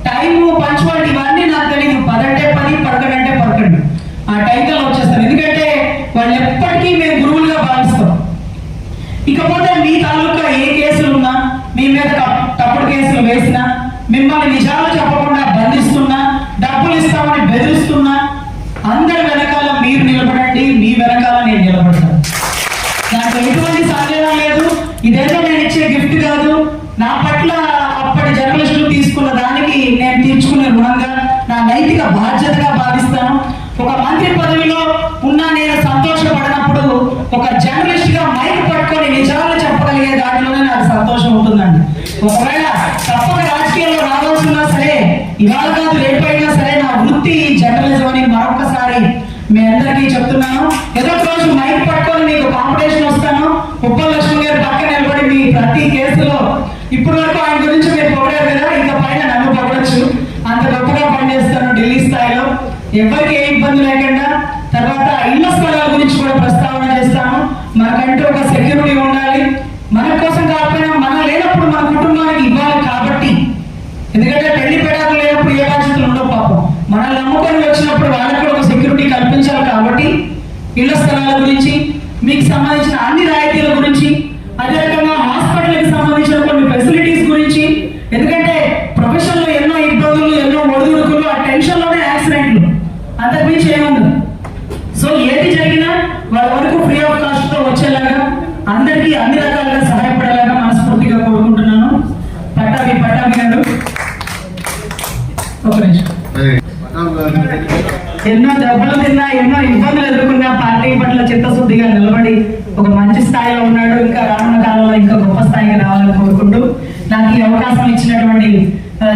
టైము, పంచువాలిటీ ఇవన్నీ నాకు తెలియదు. 10 అంటే 10, 11 అంటే 11 ఆ టైంలో వచ్చేస్తారు. ఎందుకంటే వాళ్ళు ఎప్పటికీ మేము గురువులుగా భావిస్తాం. ఇకపోతే మీ తాలూకా ఏ కేసులు ఉన్నా, మీ మీద తప్పుడు కేసులు వేసినా, మిమ్మల్ని నిజాలు చెప్పకుండా బంధిస్తున్నా, డబ్బులు ఇస్తామని బెదిరిస్తున్నా, అందరి వెనకాల మీరు నిలబడండి, మీ వెనకాల నేను నిలబడతాను. నాకు ఎటువంటి సందేహం లేదు. ఇదేదో నేను ఇచ్చే గిఫ్ట్ కాదు, నా పట్ల అప్పటి జర్నలిస్టులు తీసుకున్న దానికి నేను తీర్చుకునే రుణంగా, నా నైతిక బాధ్యతగా భావిస్తాను. ఒక మంత్రి పదవిలో ఉన్నా నేను సంతోషపడినప్పుడు ఒక జర్నలిస్ట్ గా మైక్ పట్టుకొని నిజాలు చెప్పగలిగే దాంట్లోనే నాకు సంతోషం ఉంటుందండి. ఒకవేళ తప్పక రాజకీయాల్లో రావాల్సినా సరే, ఇవాళ కాదు రేపైనా సరే, నా వృత్తి జర్నలిజం అని మరొకసారి మీ అందరికీ చెప్తున్నాను. ఏదో రోజు మైక్ పట్టుకొని మీకు కాంపిటీషన్ వస్తాను, ఉపలక్ష్మి గారి పక్కన నిలబడి మీ ప్రతి కేసులో ఇప్పటి వరకు ఆయన గురించి మీరు పొగడారు కదా, ఇంకా పైన నన్ను పొగడచ్చు, అంత గొప్పగా పనిచేస్తాను ఢిల్లీ స్థాయిలో, ఎవరికి ఏ ఇబ్బంది లేకుండా. తర్వాత ఇళ్ల స్థలాల గురించి కూడా ప్రస్తావన చేస్తాను. మనకంటూ ఒక సెక్యూరిటీ ఉండాలి, మన కోసం కాకపోయినా మనం లేనప్పుడు మన కుటుంబానికి ఇవ్వాలి కాబట్టి. ఎందుకంటే పెళ్లి పెడాకులు లేనప్పుడు ఏ బాధ్యతలు ఉండవు పాపం, మనల్ని నమ్ముకొని వచ్చినప్పుడు వాళ్ళకి ఒక సెక్యూరిటీ కల్పించాలి కాబట్టి ఇళ్ల స్థలాల గురించి, మీకు సంబంధించిన అన్ని రాయితీల గురించి, అదే రకంగా హాస్పిటల్కి సంబంధించిన కొన్ని ఫెసిలిటీస్ గురించి. ఎందుకంటే ప్రొఫెషన్ లో ఎన్నో ఇబ్బందులు, ఎన్నో ఒడిదుడుకులు, ఆ టెన్షన్ లోనే యాక్సిడెంట్లు, అంతకుమించి ఏముంది. సో ఏది జరిగినా వాళ్ళ చిత్తశుద్ధిగా నిలబడి ఒక మంచి స్థాయిలో ఉన్నాడు. ఇంకా రానున్న కాలంలో ఇంకా గొప్ప స్థాయికి రావాలని కోరుకుంటూ నాకు ఈ అవకాశం ఇచ్చినటువంటి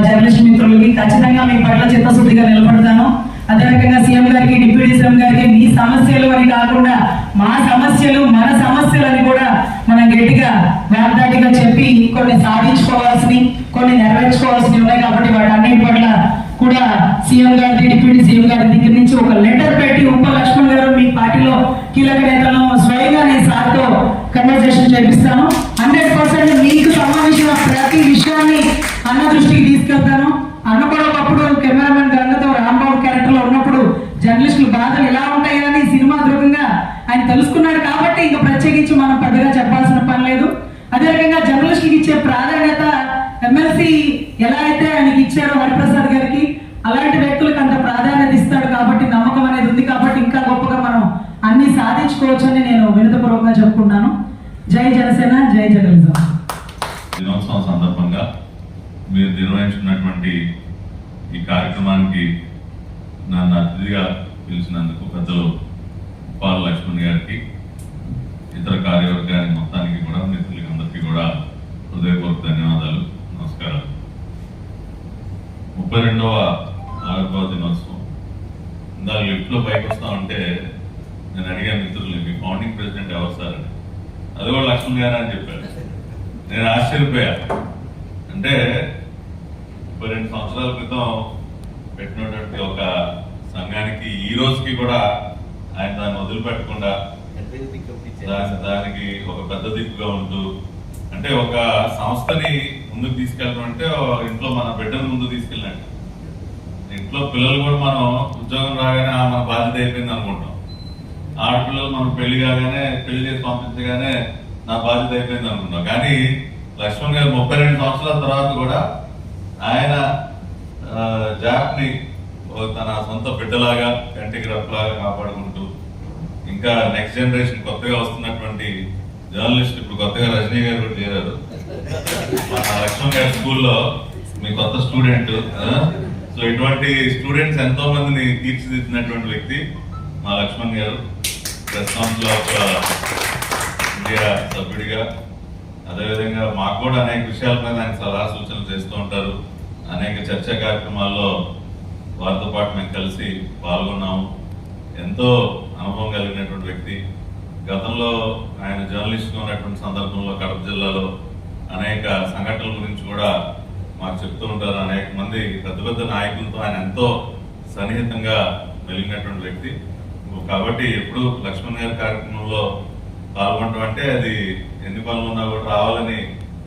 జర్నలిస్ట్ మిత్రులకి ఖచ్చితంగా మీ పట్ల చిత్తశుద్ధిగా నిలబడతాను. అదే రకంగా సీఎం గారికి, డిప్యూటీ సీఎం గారికి మీ సమస్యలు అని కాకుండా మా సమస్యలు మన సమస్యలు అని కూడా మనం గట్టిగా వ్యాప్దాటిగా చెప్పి కొన్ని సాధించుకోవాల్సినవి, కొన్ని నెరవేర్చుకోవాల్సినవి ఉన్నాయి. కాబట్టి వాటి అన్నిటి పట్ల కూడా సీఎం గారి, డిప్యూటీ సీఎం గారి దగ్గర నుంచి ఒక లెటర్ పెట్టి ఉప లక్ష్మణ్ గారు మీ పార్టీలో కీలక నేతలను స్వయంగా నేను సార్తో కన్వర్సేషన్ చేపిస్తాను. 100% మీకు సంబంధించిన ప్రతి విషయాన్ని అన్న దృష్టికి తీసుకెళ్తాను. అన్న కూడా ఒకప్పుడు కెమెరామెన్ గంగతో రాంబాబు క్యారెక్టర్ లో ఉన్నప్పుడు జర్నలిస్టుల బాధలు ఎలా ఉంటాయి అని సినిమా దృఢంగా ఆయన తెలుసుకున్నాడు. కాబట్టి ఇంకా ప్రత్యేకించి మనం పెద్దగా చెప్పాల్సిన పని లేదు. అదే రకంగా జర్నలిస్టులకు ఇచ్చే ప్రాధాన్యత ఎమ్మెల్సీ ఎలా అయితే ఆయనకి ఇచ్చారో హరిప్రసాద్ గారికి, అలాంటి వ్యక్తులకు అంత ప్రాధాన్యత ఇస్తాడు. కాబట్టి నమ్మకం అనేది ఉంది. కాబట్టి ఇంకా గొప్పగా మనం అన్ని సాధించుకోవచ్చని నేను వినతపూర్వకంగా చెప్పుకుంటున్నాను. జై జనసేన, జై జర్నలిజం. దినోత్సవం సందర్భంగా మీరు నిర్వహించుకున్నటువంటి ఈ కార్యక్రమానికి నన్ను అతిథిగా పిలిచినందుకు పెద్దలు ఉప్పాల లక్ష్మణ్ గారికి, ఇతర కార్యవర్గానికి మొత్తానికి కూడా, మిత్రులకి అందరికీ కూడా హృదయపూర్వక ధన్యవాదాలు, నమస్కారాలు. 32వ ఆవిర్భావ దినోత్సవం. ఇందాక లిఫ్ట్లో పైకి వస్తామంటే నేను అడిగాను మిత్రులు, మీ ఫౌండింగ్ ప్రెసిడెంట్ ఎవరు సార్ అని. అది కూడా లక్ష్మణ్ గారు అని చెప్పారు. నేను ఆశ్చర్యపోయాను. అంటే 32 సంవత్సరాల క్రితం పెట్టినటువంటి ఒక సంఘానికి ఈ రోజుకి కూడా ఆయన దాన్ని వదిలిపెట్టకుండా దానికి ఒక పెద్ద దిక్కుగా ఉంటూ, అంటే ఒక సంస్థని ముందుకు తీసుకెళ్ళడం అంటే ఇంట్లో మన బిడ్డను ముందుకు తీసుకెళ్ళినట్టు. ఇంట్లో పిల్లలు కూడా మనం ఉద్యోగం రాగానే మన బాధ్యత అయిపోయింది అనుకుంటాం. ఆడపిల్లలు మనం పెళ్లి కాగానే, పెళ్లి చేసి పంపించగానే నా బాధ్యత అయిపోయింది అనుకుంటాం. కానీ లక్ష్మణ్ గారు 32 సంవత్సరాల తర్వాత కూడా ఆయన జాబ్ని తన సొంత బిడ్డలాగా, కంటికి రెప్పలాగా కాపాడుకుంటూ, ఇంకా నెక్స్ట్ జనరేషన్ కొత్తగా వస్తున్నటువంటి జర్నలిస్ట్, ఇప్పుడు కొత్తగా రజనీ గారు కూడా చేరారు మన లక్ష్మణ్ గారి స్కూల్లో, మీ కొత్త స్టూడెంట్. సో ఇటువంటి స్టూడెంట్స్ ఎంతో మందిని తీర్చిదిద్దినటువంటి వ్యక్తి మా లక్ష్మణ్ గారు. ప్రెస్ కౌన్సిల్ ఆఫ్ ఇండియా సభ్యుడిగా, అదేవిధంగా మాకు కూడా అనేక విషయాల మీద ఆయన సలహా సూచనలు చేస్తూ ఉంటారు. అనేక చర్చా కార్యక్రమాల్లో వారితో పాటు మేము కలిసి పాల్గొన్నాము. ఎంతో అనుభవం కలిగినటువంటి వ్యక్తి. గతంలో ఆయన జర్నలిస్ట్గా ఉన్నటువంటి సందర్భంలో కడప జిల్లాలో అనేక సంఘటనల గురించి కూడా మాకు చెప్తూ ఉంటారు. అనేక మంది పెద్ద పెద్ద నాయకులతో ఆయన ఎంతో సన్నిహితంగా మెలిగినటువంటి వ్యక్తి. కాబట్టి ఎప్పుడు లక్ష్మణ్ గారి కార్యక్రమంలో పాల్గొనడం అంటే అది ఎన్ని పనులు ఉన్నా కూడా రావాలని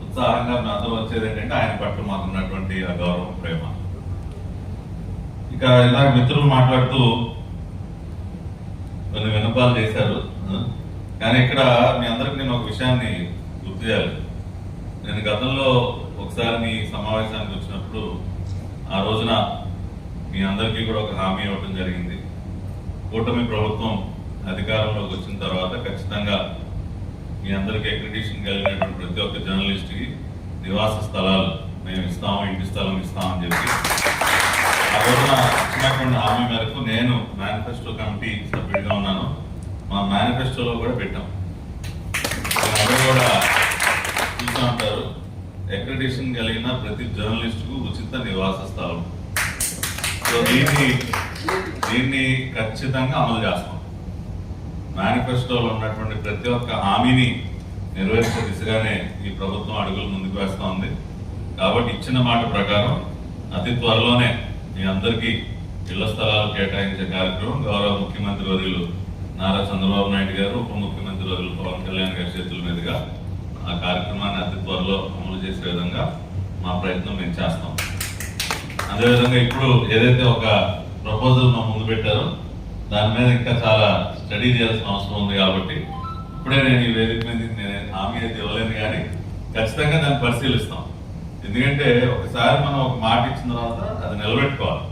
ఉత్సాహంగా అందరూ వచ్చేది ఏంటంటే ఆయన పట్ల మాకు ఉన్నటువంటి ఆ గౌరవం, ప్రేమ. ఇక ఇలాగ మిత్రులు మాట్లాడుతూ కొన్ని విన్నపాలు చేశారు. కానీ ఇక్కడ మీ అందరికి నేను ఒక విషయాన్ని గుర్తు చేయాలి. నేను గతంలో ఒకసారి మీ సమావేశానికి వచ్చినప్పుడు ఆ రోజున మీ అందరికీ కూడా ఒక హామీ ఇవ్వడం జరిగింది. కూటమి ప్రభుత్వం అధికారంలోకి వచ్చిన తర్వాత ఖచ్చితంగా మీ అందరికీ అక్రిడిటేషన్ కలిగినటువంటి ప్రతి ఒక్క జర్నలిస్ట్కి నివాస స్థలాలు మేము ఇస్తాము, ఇంటి స్థలం ఇస్తామని చెప్పి ఆ రోజున ఇచ్చినటువంటి హామీ మేరకు నేను మేనిఫెస్టో కమిటీ సభ్యుడిగా ఉన్నాను. మా మేనిఫెస్టోలో కూడా పెట్టాం. అందరూ కూడా చూస్తూ ఉంటారు, అక్రిడిటేషన్ కలిగిన ప్రతి జర్నలిస్టుకు ఉచిత నివాస స్థలం. సో దీన్ని ఖచ్చితంగా అమలు చేస్తాం. మేనిఫెస్టోలో ఉన్నటువంటి ప్రతి ఒక్క హామీని నెరవేర్చే దిశగానే ఈ ప్రభుత్వం అడుగులు ముందుకు వేస్తూ ఉంది. కాబట్టి ఇచ్చిన మాట ప్రకారం అతి త్వరలోనే మీ అందరికీ ఇళ్ల స్థలాలు కేటాయించే కార్యక్రమం గౌరవ ముఖ్యమంత్రి వర్యులు నారా చంద్రబాబు నాయుడు గారు, ఉప ముఖ్యమంత్రి వర్యులు పవన్ కళ్యాణ్ గారి చేతుల మీదుగా ఆ కార్యక్రమాన్ని అతి త్వరలో అమలు చేసే విధంగా మా ప్రయత్నం మేము చేస్తాం. అదేవిధంగా ఇప్పుడు ఏదైతే ఒక ప్రపోజల్ మా ముందు పెట్టారో దాని మీద ఇంకా చాలా స్టడీ చేయాల్సిన అవసరం ఉంది. కాబట్టి ఇప్పుడే నేను ఈ వేదిక మీద నేను హామీ అయితే ఇవ్వలేను, కానీ ఖచ్చితంగా దాన్ని పరిశీలిస్తాం. ఎందుకంటే ఒకసారి మనం ఒక మాట ఇచ్చిన తర్వాత అది నిలబెట్టుకోవాలి.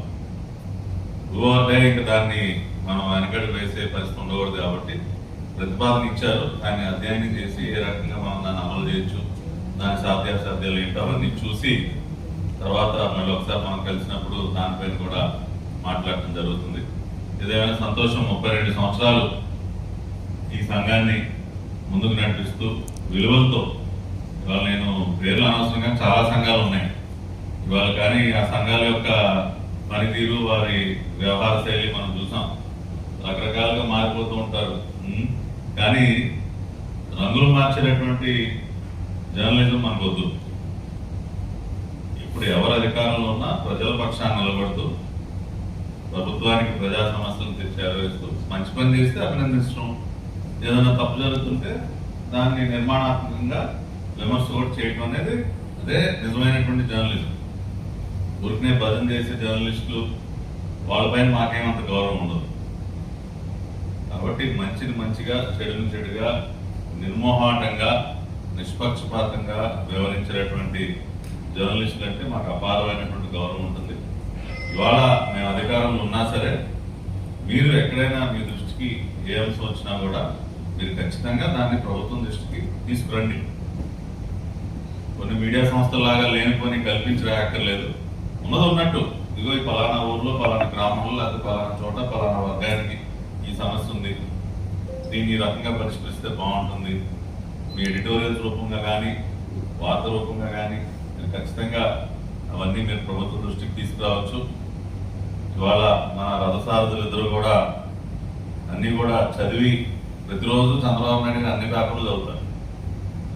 ఊహే ఇంకా దాన్ని మనం వెనకడు వేసే పరిస్థితి ఉండకూడదు. కాబట్టి ప్రతిపాదన ఇచ్చారు, దాన్ని అధ్యయనం చేసి ఏ రకంగా మనం దాన్ని అమలు చేయొచ్చు, దాని సాధ్యాసాధ్యాలు ఏంటో అన్ని చూసి తర్వాత మళ్ళీ ఒకసారి మనం కలిసినప్పుడు దానిపైన కూడా మాట్లాడటం జరుగుతుంది. ఇదేమైనా సంతోషం, 32 సంవత్సరాలు ఈ సంఘాన్ని ముందుకు నడిపిస్తూ విలువలతో, ఇవాళ నేను పేర్లు అనవసరంగా చాలా సంఘాలు ఉన్నాయి ఇవాళ, కానీ ఆ సంఘాల యొక్క పనితీరు, వారి వ్యవహార శైలి మనం చూసాం. రకరకాలుగా మారిపోతూ ఉంటారు, కానీ రంగులు మార్చేటటువంటి జర్నలిజం మనకు వద్దు. ఇప్పుడు ఎవరు అధికారంలో ఉన్నా ప్రజల పక్షాన్ని నిలబడుతూ ప్రభుత్వానికి ప్రజా సమస్యలను చేరవేస్తూ మంచి పని చేస్తే అభినందించడం, ఏదైనా తప్పు జరుగుతుంటే దాన్ని నిర్మాణాత్మకంగా విమర్శ కూడా చేయడం అనేది అదే నిజమైనటువంటి జర్నలిజం. ఊరికనే భజన చేసే జర్నలిస్టులు వాళ్ళపైన మాకేమంత గౌరవం ఉండదు. కాబట్టి మంచిని మంచిగా, చెడుని చెడుగా, నిర్మోహాటంగా, నిష్పక్షపాతంగా వ్యవహరించేటటువంటి జర్నలిస్టులు అంటే మాకు అపారమైనటువంటి గౌరవం ఉంటుంది. ఇవాళ మేము అధికారంలో ఉన్నా సరే మీరు ఎక్కడైనా మీ దృష్టికి ఏ అంశం వచ్చినా కూడా మీరు ఖచ్చితంగా దాన్ని ప్రభుత్వం దృష్టికి తీసుకురండి. కొన్ని మీడియా సంస్థలాగా లేనిపోని కల్పించి రాయక్కర్లేదు. ఉన్నది ఉన్నట్టు, ఇదిగో ఈ పలానా ఊర్లో, పలానా గ్రామంలో, లేదా పలానా చోట, పలానా వర్గానికి ఈ సమస్య ఉంది, దీన్ని ఈ రకంగా పరిష్కరిస్తే బాగుంటుంది. మీ ఎడిటోరియల్స్ రూపంగా కానీ, వార్త రూపంగా కానీ ఖచ్చితంగా అవన్నీ మీరు ప్రభుత్వ దృష్టికి తీసుకురావచ్చు. ఇవాళ మన రథసారథులు ఇద్దరు కూడా అన్నీ కూడా చదివి ప్రతిరోజు చంద్రబాబు నాయుడు గారు అన్ని పేపర్లు చదువుతారు.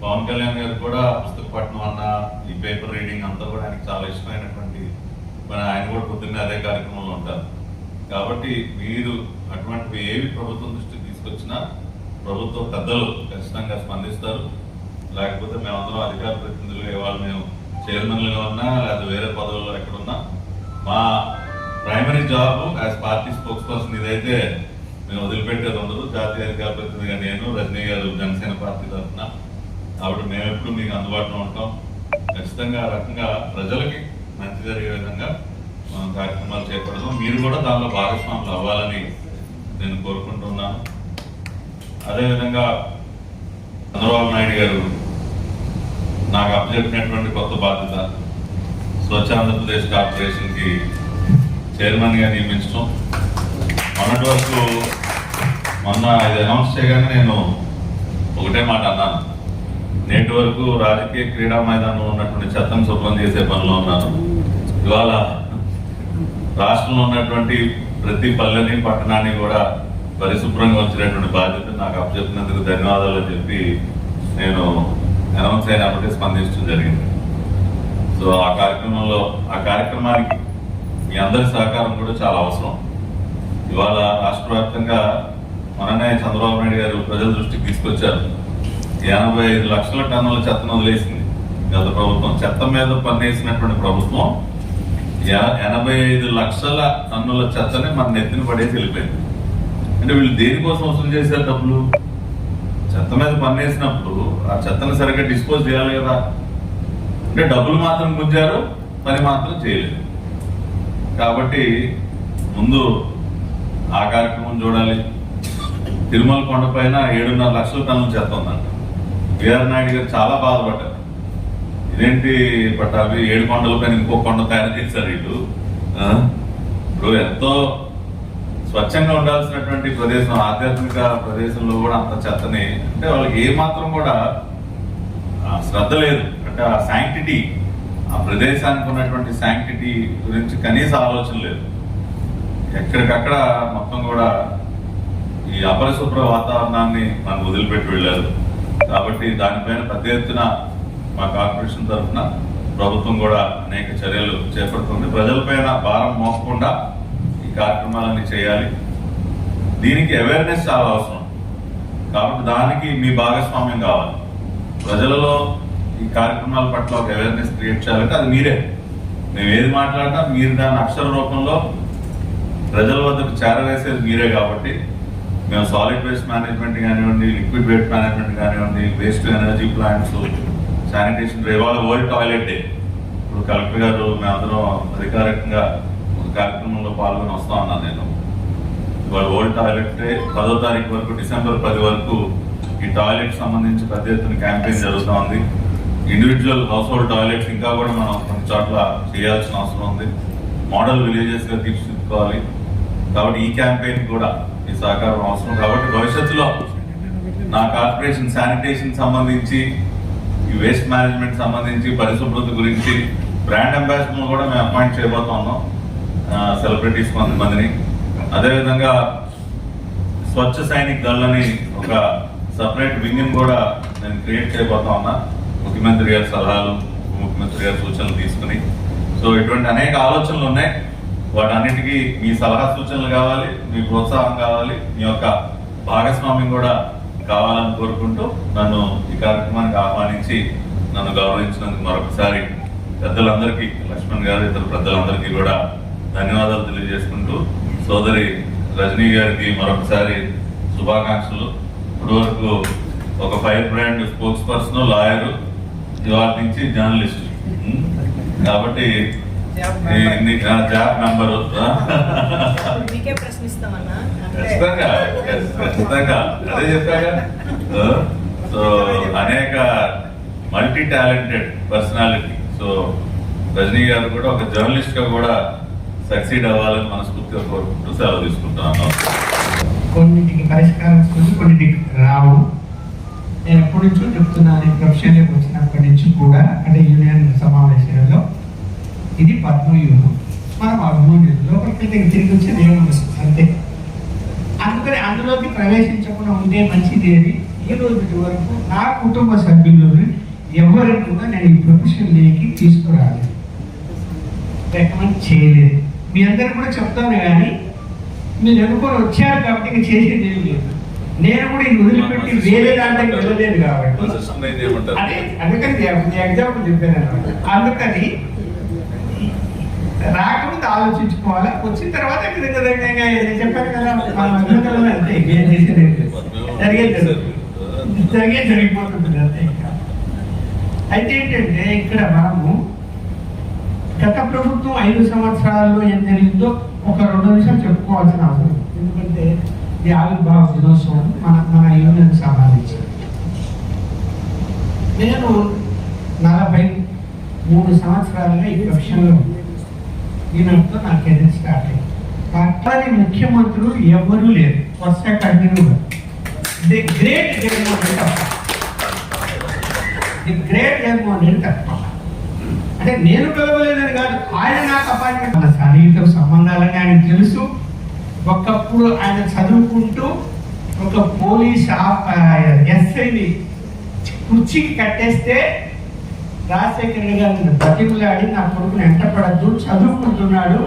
పవన్ కళ్యాణ్ గారు కూడా పుస్తక పఠనం అన్న, ఈ పేపర్ రీడింగ్ అంతా కూడా ఆయనకు చాలా ఇష్టమైనటువంటి మన, ఆయన కూడా పొద్దున్నే అదే కార్యక్రమంలో ఉంటారు. కాబట్టి మీరు అటువంటివి ఏవి ప్రభుత్వం దృష్టికి తీసుకొచ్చినా ప్రభుత్వ పెద్దలు ఖచ్చితంగా స్పందిస్తారు. లేకపోతే మేమందరం అధికార ప్రతినిధులు, ఇవాళ మేము చైర్మన్లుగా ఉన్నా లేదా వేరే పదవుల్లో ఎక్కడున్నా, మా primary job as party spokes person ఇదైతే మేము వదిలిపెట్టేది ఉండదు. జాతీయ అధికార ప్రతినిధిగా నేను, రజనీ గారు జనసేన పార్టీ తరఫున, కాబట్టి మేము ఎప్పుడు మీకు అందుబాటులో ఉంటాం. ఖచ్చితంగా ఆ రకంగా ప్రజలకి మంచి జరిగే విధంగా మనం కార్యక్రమాలు చేపడదాం. మీరు కూడా దానిలో భాగస్వాములు అవ్వాలని నేను కోరుకుంటున్నాను. అదేవిధంగా చంద్రబాబు నాయుడు గారు నాకు అప్పచెప్పినటువంటి కొత్త బాధ్యత, స్వచ్ఛ ఆంధ్రప్రదేశ్ కార్పొరేషన్కి చైర్మన్గా నియమించడం. మొన్నటి వరకు ఇది అనౌన్స్ చేయగానే నేను ఒకటే మాట అన్నాను, నేటి వరకు రాజకీయ క్రీడా మైదానంలో ఉన్నటువంటి చెత్తను శుభ్రం చేసే పనిలో ఉన్నాను. ఇవాళ రాష్ట్రంలో ఉన్నటువంటి ప్రతి పల్లెని, పట్టణాన్ని కూడా పరిశుభ్రంగా ఉంచినటువంటి బాధ్యత నాకు అప్పచెప్పినందుకు ధన్యవాదాలు అని చెప్పి నేను అనౌన్స్ అయినప్పటికీ స్పందించడం జరిగింది. సో ఆ కార్యక్రమానికి మీ అందరి సహకారం కూడా చాలా అవసరం. ఇవాళ రాష్ట్ర వ్యాప్తంగా మననే చంద్రబాబు నాయుడు గారు ప్రజల దృష్టికి తీసుకొచ్చారు. 85 లక్షల టన్నుల చెత్తను వదిలేసింది గత ప్రభుత్వం. చెత్త మీద పన్నేసినటువంటి ప్రభుత్వం 85 లక్షల టన్నుల చెత్తని మన నెత్తిన పడేసి వెళ్ళిపోయింది. అంటే వీళ్ళు దేనికోసం వసూలు చేశారు డబ్బులు? చెత్త మీద పన్నేసినప్పుడు ఆ చెత్తను సరిగ్గా డిస్పోజ్ చేయాలి కదా. అంటే డబ్బులు మాత్రం గుంజారు, పని మాత్రం చేయలేదు. కాబట్టి ముందు ఆ కార్యక్రమం చూడాలి. తిరుమల కొండ పైన 7.5 లక్షల టన్నుల చెత్త ఉందంట. బిఆర్ నాయుడు గారు చాలా బాధపడ్డారు. ఇదేంటి పట్టాభి, 7 కొండల పైన ఇంకో కొండ తయారు చేశారు ఇటు. ఇప్పుడు ఎంతో స్వచ్ఛంగా ఉండాల్సినటువంటి ప్రదేశం, ఆధ్యాత్మిక ప్రదేశంలో కూడా అంత చెత్తని, అంటే వాళ్ళకి ఏ మాత్రం కూడా శ్రద్ధ లేదు. అంటే ఆ శాంక్టిటీ, ఆ ప్రదేశానికి ఉన్నటువంటి శాంక్టిటీ గురించి కనీస ఆలోచన లేదు. ఎక్కడికక్కడ మొత్తం కూడా ఈ అపరిశుభ్ర వాతావరణాన్ని మనం వదిలిపెట్టి వెళ్ళారు. కాబట్టి దానిపైన పెద్ద ఎత్తున మా కార్పొరేషన్ తరఫున ప్రభుత్వం కూడా అనేక చర్యలు చేపడుతుంది. ప్రజలపైన భారం మోపకుండా ఈ కార్యక్రమాలన్నీ చేయాలి. దీనికి అవేర్నెస్ చాలా అవసరం. కాబట్టి దానికి మీ భాగస్వామ్యం కావాలి. ప్రజలలో ఈ కార్యక్రమాల పట్ల ఒక అవేర్నెస్ క్రియేట్ చేయాలంటే అది మీరే. మేము ఏది మాట్లాడినా మీరు దాని అక్షర రూపంలో ప్రజల వద్దకు చేరవేసేది మీరే. కాబట్టి మేము సాలిడ్ వేస్ట్ మేనేజ్మెంట్ కానివ్వండి, లిక్విడ్ వేస్ట్ మేనేజ్మెంట్ కానివ్వండి, వేస్ట్ ఎనర్జీ ప్లాంట్స్, శానిటేషన్, ఇవాళ వరల్డ్ టాయిలెట్ డే. ఇప్పుడు కలెక్టర్ గారు మేమందరం అధికారికంగా ఒక కార్యక్రమంలో పాల్గొని వస్తా ఉన్నాను నేను. ఇవాళ వరల్డ్ టాయిలెట్ డే 10వ తారీఖు వరకు, డిసెంబర్ 10 వరకు ఈ టాయిలెట్ సంబంధించి పెద్ద ఎత్తున క్యాంపెయిన్ జరుగుతూ ఉంది. ఇండివిజువల్ హౌస్ హోల్డ్ టాయిలెట్స్ ఇంకా కూడా మనం కొన్ని చోట్ల చేయాల్సిన అవసరం ఉంది. మోడల్ విలేజెస్ గా తీర్చిదిద్దుకోవాలి. కాబట్టి ఈ క్యాంపెయిన్ కూడా ఈ సహకారం అవసరం. కాబట్టి భవిష్యత్తులో నా కార్పొరేషన్ శానిటేషన్ సంబంధించి, ఈ వేస్ట్ మేనేజ్మెంట్ సంబంధించి, పరిశుభ్రత గురించి బ్రాండ్ అంబాసిడర్ కూడా మేము అపాయింట్ చేయబోతున్నాం, సెలబ్రిటీస్ కొంతమందిని. అదేవిధంగా స్వచ్ఛ సైనిక్ దళ్ అని ఒక సపరేట్ వింగ్ కూడా నేను క్రియేట్ చేయబోతా ఉన్నా, ముఖ్యమంత్రి గారి సలహాలు, ముఖ్యమంత్రి గారి సూచనలు తీసుకుని. సో ఇటువంటి అనేక ఆలోచనలు ఉన్నాయి. వాటన్నిటికీ మీ సలహా సూచనలు కావాలి, మీ ప్రోత్సాహం కావాలి, మీ యొక్క భాగస్వామ్యం కూడా కావాలని కోరుకుంటూ నన్ను ఈ కార్యక్రమానికి ఆహ్వానించి నన్ను గౌరవించినందుకు మరొకసారి పెద్దలందరికీ, లక్ష్మణ్ గారు, ఇతర పెద్దలందరికీ కూడా ధన్యవాదాలు తెలియజేసుకుంటూ, సోదరి రజనీ గారికి మరొకసారి శుభాకాంక్షలు. ఇప్పటి వరకు ఒక fire brand spokes person, lawyer, ఇవాళ నుంచి జర్నలిస్ట్, కాబట్టి జాబ్ మెంబరు. ఖచ్చితంగా అదే చెప్పాగా. సో అనేక multi talented personality. So Rajini గారు కూడా ఒక జర్నలిస్ట్ గా కూడా సక్సీడ్ అవ్వాలని మనస్ఫూర్తిగా కోరుకుంటూ సెలవు తీసుకుంటున్నాను. కొన్నింటికి పరిష్కారం వస్తుంది, కొన్నింటికి రావు. నేను ఎప్పటి నుంచో చెప్తున్నాను, ప్రొఫెషన్లోకి వచ్చినప్పటి నుంచి కూడా, అంటే యూనియన్ సమావేశాలలో ఇది పద్మవ్యూహం. మనం అభిమన్యులు లోపలికి తిరిగి వచ్చే నియమం అంతే. అందుకని అందులోకి ప్రవేశించకుండా ఉంటే మంచిది అని ఈ రోజు వరకు నా కుటుంబ సభ్యులను ఎవరిని కూడా నేను ఈ ప్రొఫెషన్లోకి తీసుకురాలేదు, రికమెండ్ చేయలేదు. మీ అందరూ కూడా చెప్తాను, కానీ మీరు అనుకొని వచ్చారు కాబట్టి ఇక చేసేది ఏం లేదు. నేను కూడా ఇది వదిలిపెట్టి వేరే దాంట్లోకి వెళ్ళలేదు కాబట్టి అదే అందుకని ఎగ్జాంపుల్ చెప్పాను అనమాట. అందుకని రాకముందు ఆలోచించుకోవాలి, వచ్చిన తర్వాత చెప్పాను కదా మన అభివృద్ధిలో అంతే, ఏం చేసేది జరిగిపోతుంది అంతే. ఇంకా అయితే ఏంటంటే ఇక్కడ మనము గత ప్రభుత్వం 5 సంవత్సరాల్లో ఏం జరిగిందో ఒక 2 నిమిషాలు చెప్పుకోవాల్సిన అవసరం. ఎందుకంటే ఈ ఆవిర్భావ దినోత్సవం మన యూనియన్ సంబంధించి నేను 43 సంవత్సరాలుగా ఈ ప్రొఫెషన్లో ఈనాటితో నా కెరీర్ స్టార్ట్ అయింది. అట్లానే ముఖ్యమంత్రులు ఎవరూ లేరు, వరుస కంటిన్యూగా. ది గ్రేట్ జగన్మోహన్ రెడ్డి తప్ప, ది గ్రేట్ జగన్మోహన్ రెడ్డి తప్ప. అంటే నేను పిలవలేదని కాదు, ఆయన నాకు అపాయింట్మెంట్. మన సన్నిహిత సంబంధాలని ఆయన తెలుసు. ఒకప్పుడు ఆయన చదువుకుంటూ ఒక పోలీస్ ఎస్ఐని కుర్చీకి కట్టేస్తే రాజశేఖర రెడ్డి గారిని బతికులాడి నా కొడుకుని ఎంటపడద్దు, చదువుకుంటున్నాడు,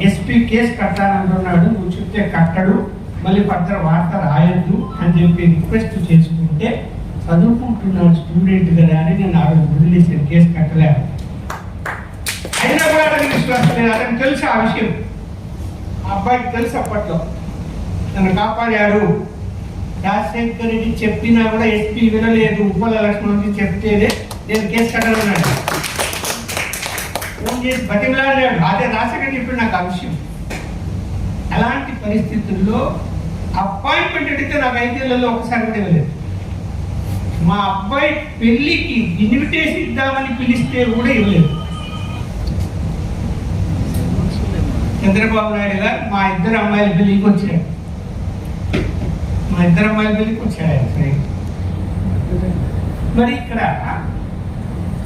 ఎస్పీ కేసు కట్టాలంటున్నాడు, నువ్వు చెప్తే కట్టడు, మళ్ళీ పత్ర వార్త రాయొద్దు అని చెప్పి రిక్వెస్ట్ చేసుకుంటే, చదువుకుంటున్నాడు స్టూడెంట్ కదా అని నేను ఆ రోజు వదిలేసిన కేసు కట్టలేదు. అయినా కూడా అతనికి విశ్వాసం లేదు. అతనికి తెలుసు ఆ విషయం, ఆ అబ్బాయికి తెలుసు. అప్పట్లో నన్ను కాపాడాడు. రాజశేఖర్ రెడ్డి చెప్పినా కూడా ఎస్పీ వినలేదు, ఉప్పల లక్ష్మణ్ చెప్తేనే నేను కేసు కట్టాలన్నాడు. ఫోన్ చేసి బతిమలాడాడు. అదే రాజశేఖర్ చెప్పి నాకు ఆ విషయం. అలాంటి పరిస్థితుల్లో అపాయింట్మెంట్ అడిగితే నాకు 5 ఏళ్లలో ఒకసారి కూడా ఇవ్వలేదు. మా అబ్బాయి పెళ్లికి ఇన్విటేషన్ ఇద్దామని పిలిస్తే కూడా ఇవ్వలేదు. చంద్రబాబు నాయుడు గారు మా 2 అమ్మాయిల పెళ్లికి వచ్చాడు. మరి ఇక్కడ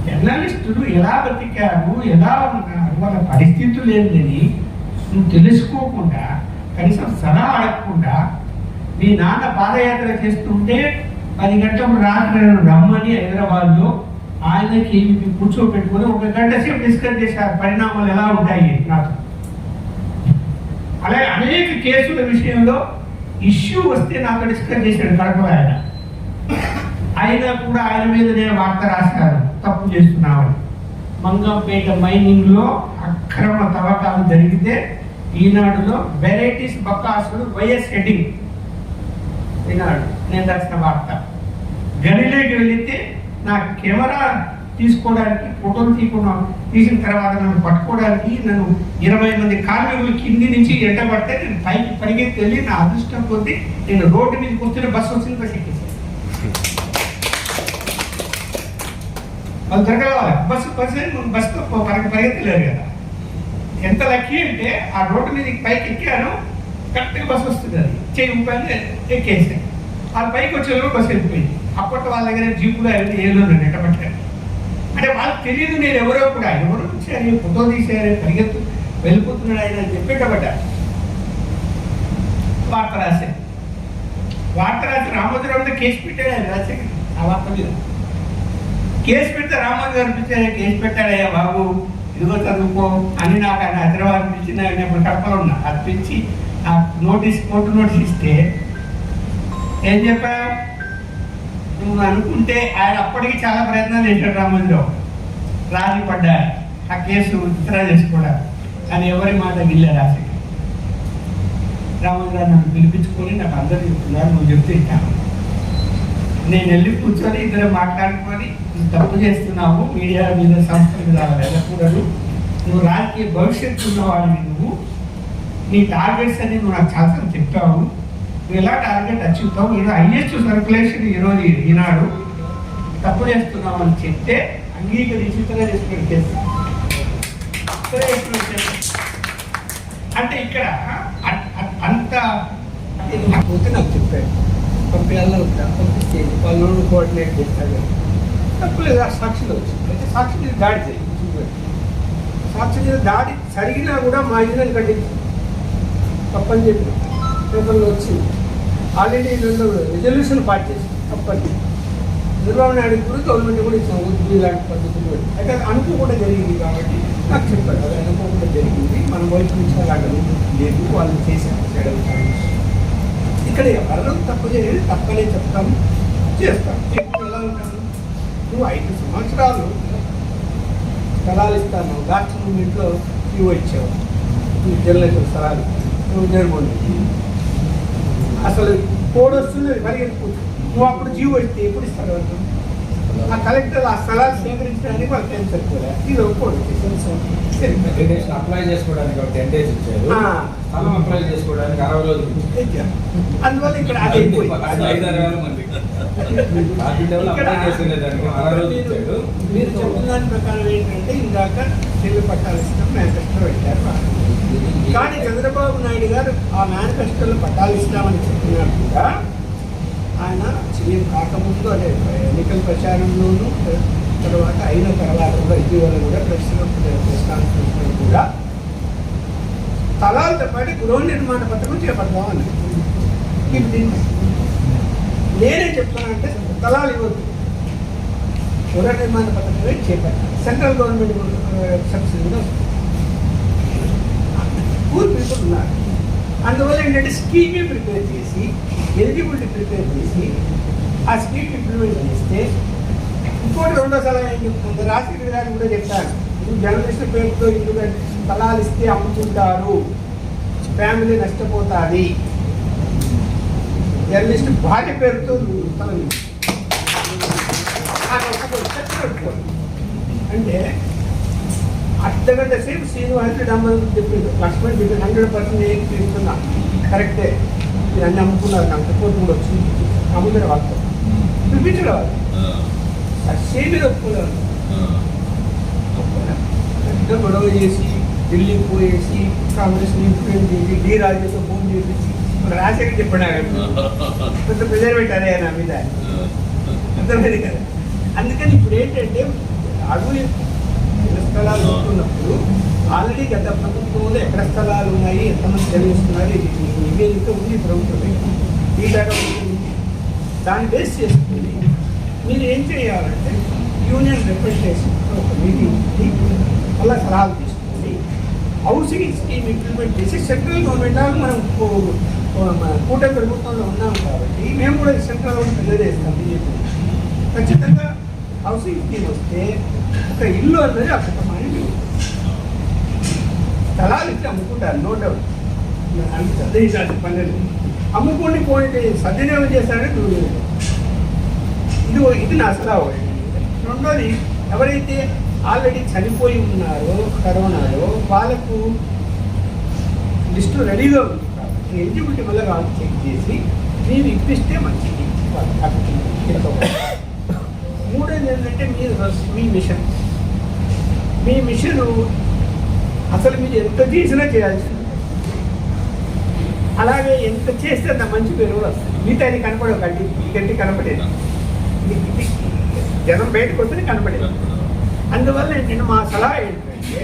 జర్నలిస్టులు ఎలా బతికారు, ఎలా ఉన్నారు, వాళ్ళ పరిస్థితులు ఏంటని నువ్వు తెలుసుకోకుండా, కనీసం సలహా అడగకుండా, మీ నాన్న పాదయాత్ర చేస్తుంటే 10 గంటలకు రాత్రి రమ్మని హైదరాబాద్లో ఆయనకి కూర్చోబెట్టుకుని 1 గంట సేపు డిస్కస్ చేశారు, పరిణామాలు ఎలా ఉంటాయి నాకు. అలాగే అనేక కేసుల విషయంలో ఇష్యూ వస్తే నాతో డిస్కస్ చేశాడు కడపలో. అయినా కూడా ఆయన మీద నేను వార్త రాశాను, తప్పు చేస్తున్నామని. మంగంపేట మైనింగ్ లో అక్రమ తవ్వకాలు జరిగితే ఈనాడులో వెరైటీస్ బకాసులు వైఎస్ హెడ్డింగ్ ఈనాడు నేను రాసిన వార్త. గనిలోకి వెళితే నా కెమెరా తీసుకోవడానికి, ఫోటోలు తీసిన తర్వాత నన్ను పట్టుకోవడానికి నన్ను 20 మంది కార్మికులు కింది నుంచి ఎంటబడితే నేను పైకి పరిగెత్తి వెళ్ళి నా అదృష్టం కొద్ది నేను రోడ్డు మీద కూర్చుని బస్సు వచ్చింది, బస్సు ఎక్కేసాను. వాళ్ళు జరగవాలి బస్సు పరిగెత్తలేరు కదా. ఎంత లక్కీ అంటే ఆ రోడ్డు మీద పైకి ఎక్కాను, కరెక్ట్గా బస్సు వస్తుంది, అది చేయి ఊపాను, ఎక్కేసాను. వాళ్ళ పైకి వచ్చేలోపు బస్సు వెళ్ళిపోయింది. అప్పట్లో వాళ్ళ దగ్గర జీపులు అవన్నీ ఏళ్ళు ఎట్టబట్టారు. అంటే వాళ్ళకి తెలియదు నేను ఎవరో కూడా, ఎవరు వచ్చారు ఫోటో తీసారు పరిగెత్తు వెళ్ళిపోతున్నాడు ఆయన అని చెప్పేటబడ్డారు. వార్త రాశారు. వార్త రాసి రామోజీరావు మీద కేసు పెట్టాడు ఆయన రాజశేఖర్ ఆ వార్త మీద. కేసు పెడితే రామోజీ గారు పిలిచారు, కేసు పెట్టాడయ్యా బాబు, ఇదిగో చదువుకో అని నాకు ఆయన హైదరాబాద్ పిలిచిన నేను కడపలో ఉన్నా. అది పిలిచి నాకు కోర్టు నోటీస్ ఇస్తే ఏం చెప్పా, నువ్వు అనుకుంటే ఆయన అప్పటికి చాలా ప్రయత్నాలు చేశాడు రామోజీరావు, రాజీ పడ్డా ఆ కేసు విత్డ్రా చేసుకోవడానికి. కానీ ఎవరి మాట వినలే రాజశేఖర్. రామోజీరావు నన్ను పిలిపించుకొని నాకు అందరూ చెప్తున్నారు, నువ్వు చెప్తే ఇచ్చాను. నేను వెళ్ళి కూర్చొని ఇద్దరు మాట్లాడుకొని తప్పు చేస్తున్నావు, మీడియా మీద సంస్థల మీద వెళ్ళకూడదు, నువ్వు రాజకీయ భవిష్యత్తు ఉన్నవాడిని, నువ్వు నీ టార్గెట్స్ అని నువ్వు నాకు చాలా చెప్తావు, నువ్వు ఎలా టార్గెట్ అచీవ్ అవుతావు, నేను హైయెస్ట్ సర్క్యులేషన్ ఈరోజు ఈనాడు, తప్పు చేస్తున్నావు అని చెప్తే అంగీకరించి చేసుకుని కేసు. అంటే ఇక్కడ అంత పోతే నాకు చెప్పాడు, పంపించాలని పంపిస్తే వాళ్ళు కోఆర్డినేట్ చేస్తాడు, తప్పులేదు. ఆ సాక్షిలో వచ్చింది. అయితే సాక్షి మీద దాడి చేయండి, సాక్షి మీద దాడి జరిగినా కూడా మా ఇంజనీర్ ఖండించింది, తప్పని చెప్పి పేపర్లో వచ్చింది. ఆల్రెడీ రెండు రిజల్యూషన్ పాస్ చేసి తప్పని చంద్రబాబు నాయుడు కూడా గవర్నమెంట్ కూడా ఇచ్చాము ఇలాంటి పద్ధతులు. అయితే అది అనుకోకుండా జరిగింది కాబట్టి నాకు చెప్పాడు, అది అనుకోకుండా జరిగింది, మన వైపు నుంచి అలాంటి లేదు, వాళ్ళు చేశారు చేయడం. ఇక్కడ ఎవరు తప్పు చేయాలి, తప్పనే చెప్తాము, చేస్తాం. ఎలా ఉంటాను, నువ్వు 5 సంవత్సరాలు స్థలాలు ఇస్తాను, లాస్ట్ మూమెంట్లో ఇవ్వ ఇచ్చావు, నువ్వు జనరేషన్ స్థలాలు నువ్వు జరగండి, అసలు కోడ్ వస్తుంది పరిగెత్తుకుంటు, నువ్వు అప్పుడు జీవో ఇస్తే ఎప్పుడు ఇస్తారు వాళ్ళు? ఆ కలెక్టర్ ఆ స్థలాలు సేకరించడానికి వాళ్ళు టైం సరిపోలే, ఇది ఒక కోడ్ అప్లై చేసుకోవడానికి 10 days ఇచ్చారు, అప్లై చేసుకోవడానికి 60 రోజులు. అందువల్ల ఇక్కడ అది మీరు చెప్పిన దాని ప్రకారం ఏంటంటే ఇందాక చెల్లి పట్టాలు ఇస్తాం మేనిఫెస్టో పెట్టారు. కానీ చంద్రబాబు నాయుడు గారు ఆ మేనిఫెస్టోలో పట్టాలు ఇస్తామని చెప్పినారు కూడా, ఆయన సీఎం కాకముందు అదే ఎన్నికల ప్రచారంలోనూ తర్వాత అయిన తర్వాత కూడా ఇటీవల కూడా ప్రెస్ కాన్ఫరెన్స్ కూడా స్థలాలతో పాటు గృహ నిర్మాణ పథకం చేపడతామని. నేనే చెప్తానంటే స్థలాలు ఇవ్వద్దు, గృహ నిర్మాణ పథకమే చేపట్టాలి, సెంట్రల్ గవర్నమెంట్ సబ్సిడీ కూడా పూర్ పీపుల్ ఉన్నారు. అందువల్ల ఏంటంటే స్కీమే ప్రిపేర్ చేసి ఎలిజిబిలిటీ ప్రిపేర్ చేసి ఆ స్కీమ్ ఇంప్లిమెంట్ చేస్తే. ఇంకోటి రెండో సలహా ఏం చెప్తుంది, రాజశేఖర్ గారు కూడా చెప్తారు, జర్నలిస్ట్ పేరుతో ఇల్లు స్థలాలు ఇస్తే అమ్ముతుంటారు, ఫ్యామిలీ నష్టపోతుంది, జర్నలిస్ట్ భార్య పేరుతో స్థలం అంటే అర్ధగంట సేపు శ్రీనివాసుడు అమ్మని చెప్పింది, లక్ష్మణ్ చెప్పింది 100% తీసుకున్నా కరెక్టే, మీరు అన్ని అమ్ముకున్నారు, నాకు రిపోర్ట్ కూడా వచ్చింది, అమ్ముకునే వాళ్ళతో చూపించడం వాళ్ళు సేమీ ఒప్పుకోలేదు. పెద్ద గొడవ చేసి ఢిల్లీకి పోయేసి కాంగ్రెస్ ఇన్ఫ్లుయెన్స్ చేసి డి రాజుతో ఫోన్ చేపించి రాజశేఖర్ చెప్పాడు, పెద్ద ప్రెజర్ పెట్టారే నా మీద, అర్థమైంది కదా. అందుకని ఇప్పుడు ఏంటంటే అడుగు స్థలాలు వస్తున్నప్పుడు ఆల్రెడీ గత ప్రభుత్వంలో ఎక్కడ స్థలాలు ఉన్నాయి, ఎంతమంది చదివిస్తున్నారు, ఇది నివేదిక ఉంది ప్రభుత్వం, ఈ శాఖ దాన్ని బేస్ చేసుకుని మీరు ఏం చేయాలంటే యూనియన్ రిప్రజెంటేషన్ ఒక మీటింగ్ అలా సలహాలు తీసుకొని హౌసింగ్ స్కీమ్ ఇంప్లిమెంట్ చేసి సెంట్రల్ గవర్నమెంట్ మనం కూటమి ప్రభుత్వంలో ఉన్నాం కాబట్టి మేము కూడా సెంట్రల్ గవర్నమెంట్ తెలియజేస్తాం బీజేపీ. ఖచ్చితంగా హౌసింగ్ స్కీమ్ వస్తే ఒక ఇల్లు అన్నది అద్భుతమైన స్థలాలు ఇచ్చి అమ్ముకుంటారు, నో డౌట్, చదివించాల్సిన పనులు అమ్ముకోండి పోయింది, సద్వినియోగం చేస్తారని ఇది నా సలహా. రెండోది, ఎవరైతే ఆల్రెడీ చనిపోయి ఉన్నారో కరోనాలో వాళ్ళకు లిస్టు రెడీగా ఉంది కాబట్టి ఎలిజిబిలిటీ వల్ల వాళ్ళు చెక్ చేసి మీరు ఇప్పిస్తే మంచిది. మూడోది ఏంటంటే మీ మిషన్ అసలు మీరు ఎంత చేసినా చేయాల్సింది, అలాగే ఎంత చేస్తే అంత మంచి పేరు కూడా వస్తుంది. మిగతా అది కనపడవు గడ్డి ఈ గడ్డి కనపడేది ఇది జనం బయటకు వస్తే కనపడేది. అందువల్ల నేను మా సలహా ఏంటంటే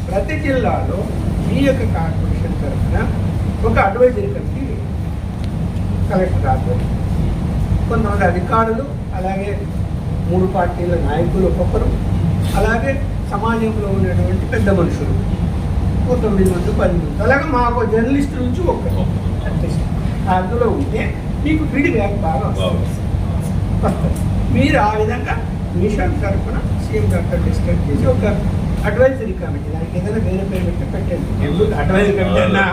ప్రతి జిల్లాలో మీ యొక్క కార్పొరేషన్ తరఫున ఒక అడ్వైజరీ కమిటీ కలెక్టర్ రాదు, కొంతమంది అధికారులు, అలాగే 3 పార్టీల నాయకులు ఒక్కొక్కరు, అలాగే సమాజంలో ఉన్నటువంటి పెద్ద మనుషులు 9 మంది 10 మంది, అలాగే మాకు జర్నలిస్టు నుంచి ఒక్కరు అందులో ఉంటే మీకు ఫీడ్బ్యాక్ బాగా వస్తుంది. మీరు ఆ విధంగా మిషన్ తరఫున సీఎం గారితో డిస్కస్ చేసి ఒక అడ్వైజరీ కమిటీ, దానికి ఏదైనా వేరే పేరు పెట్టి పెట్టండి, అడ్వైజరీ కమిటీ అన్నా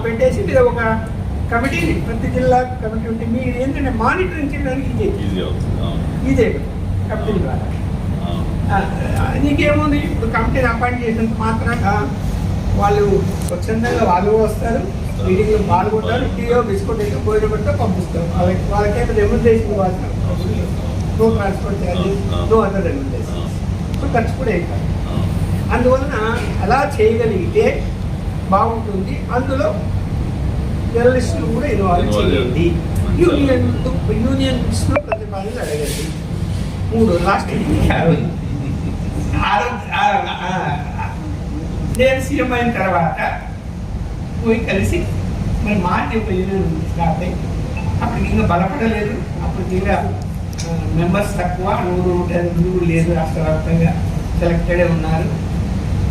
పెట్టేసి మీరు ఒక కమిటీని ప్రతి జిల్లా కమిటీ ఉంటే మీరు ఏంటంటే మానిటరింగ్ చేయడానికి ఇదే కమిటీ ద్వారా. నీకేముంది ఇప్పుడు కమిటీని అపాయింట్ చేసినంత మాత్రాన వాళ్ళు స్వచ్ఛందంగా వాళ్ళు వస్తారు, మీటింగ్లో పాల్గొంటారు, టీయో బిస్కెట్ అయితే పోయినబడితే పంపిస్తారు. వాళ్ళకేమో రెమ్యునరేషన్ ఇవ్వాల్సిన no transport charges, no other remuneration, so ఖర్చు కూడా ఎక్కువ. అందువలన అలా చేయగలిగితే బాగుంటుంది. అందులో జర్నలిస్టులు కూడా ఇన్వాల్వ్ చేయండి. యూనియన్స్లో ప్రతిపాదనలు అడగండి. 3 లాస్ట్ నేను సీఎం అయిన తర్వాత పోయి కలిసి మరి మాటి ఒక యూనియన్ స్టార్ట్ అయ్యి అప్పటికి ఇంకా బలపడలేదు, అప్పటికి ఇంకా మెంబర్స్ తక్కువ, 100 లేదు, రాష్ట్ర వ్యాప్తంగా సెలెక్టెడే ఉన్నారు.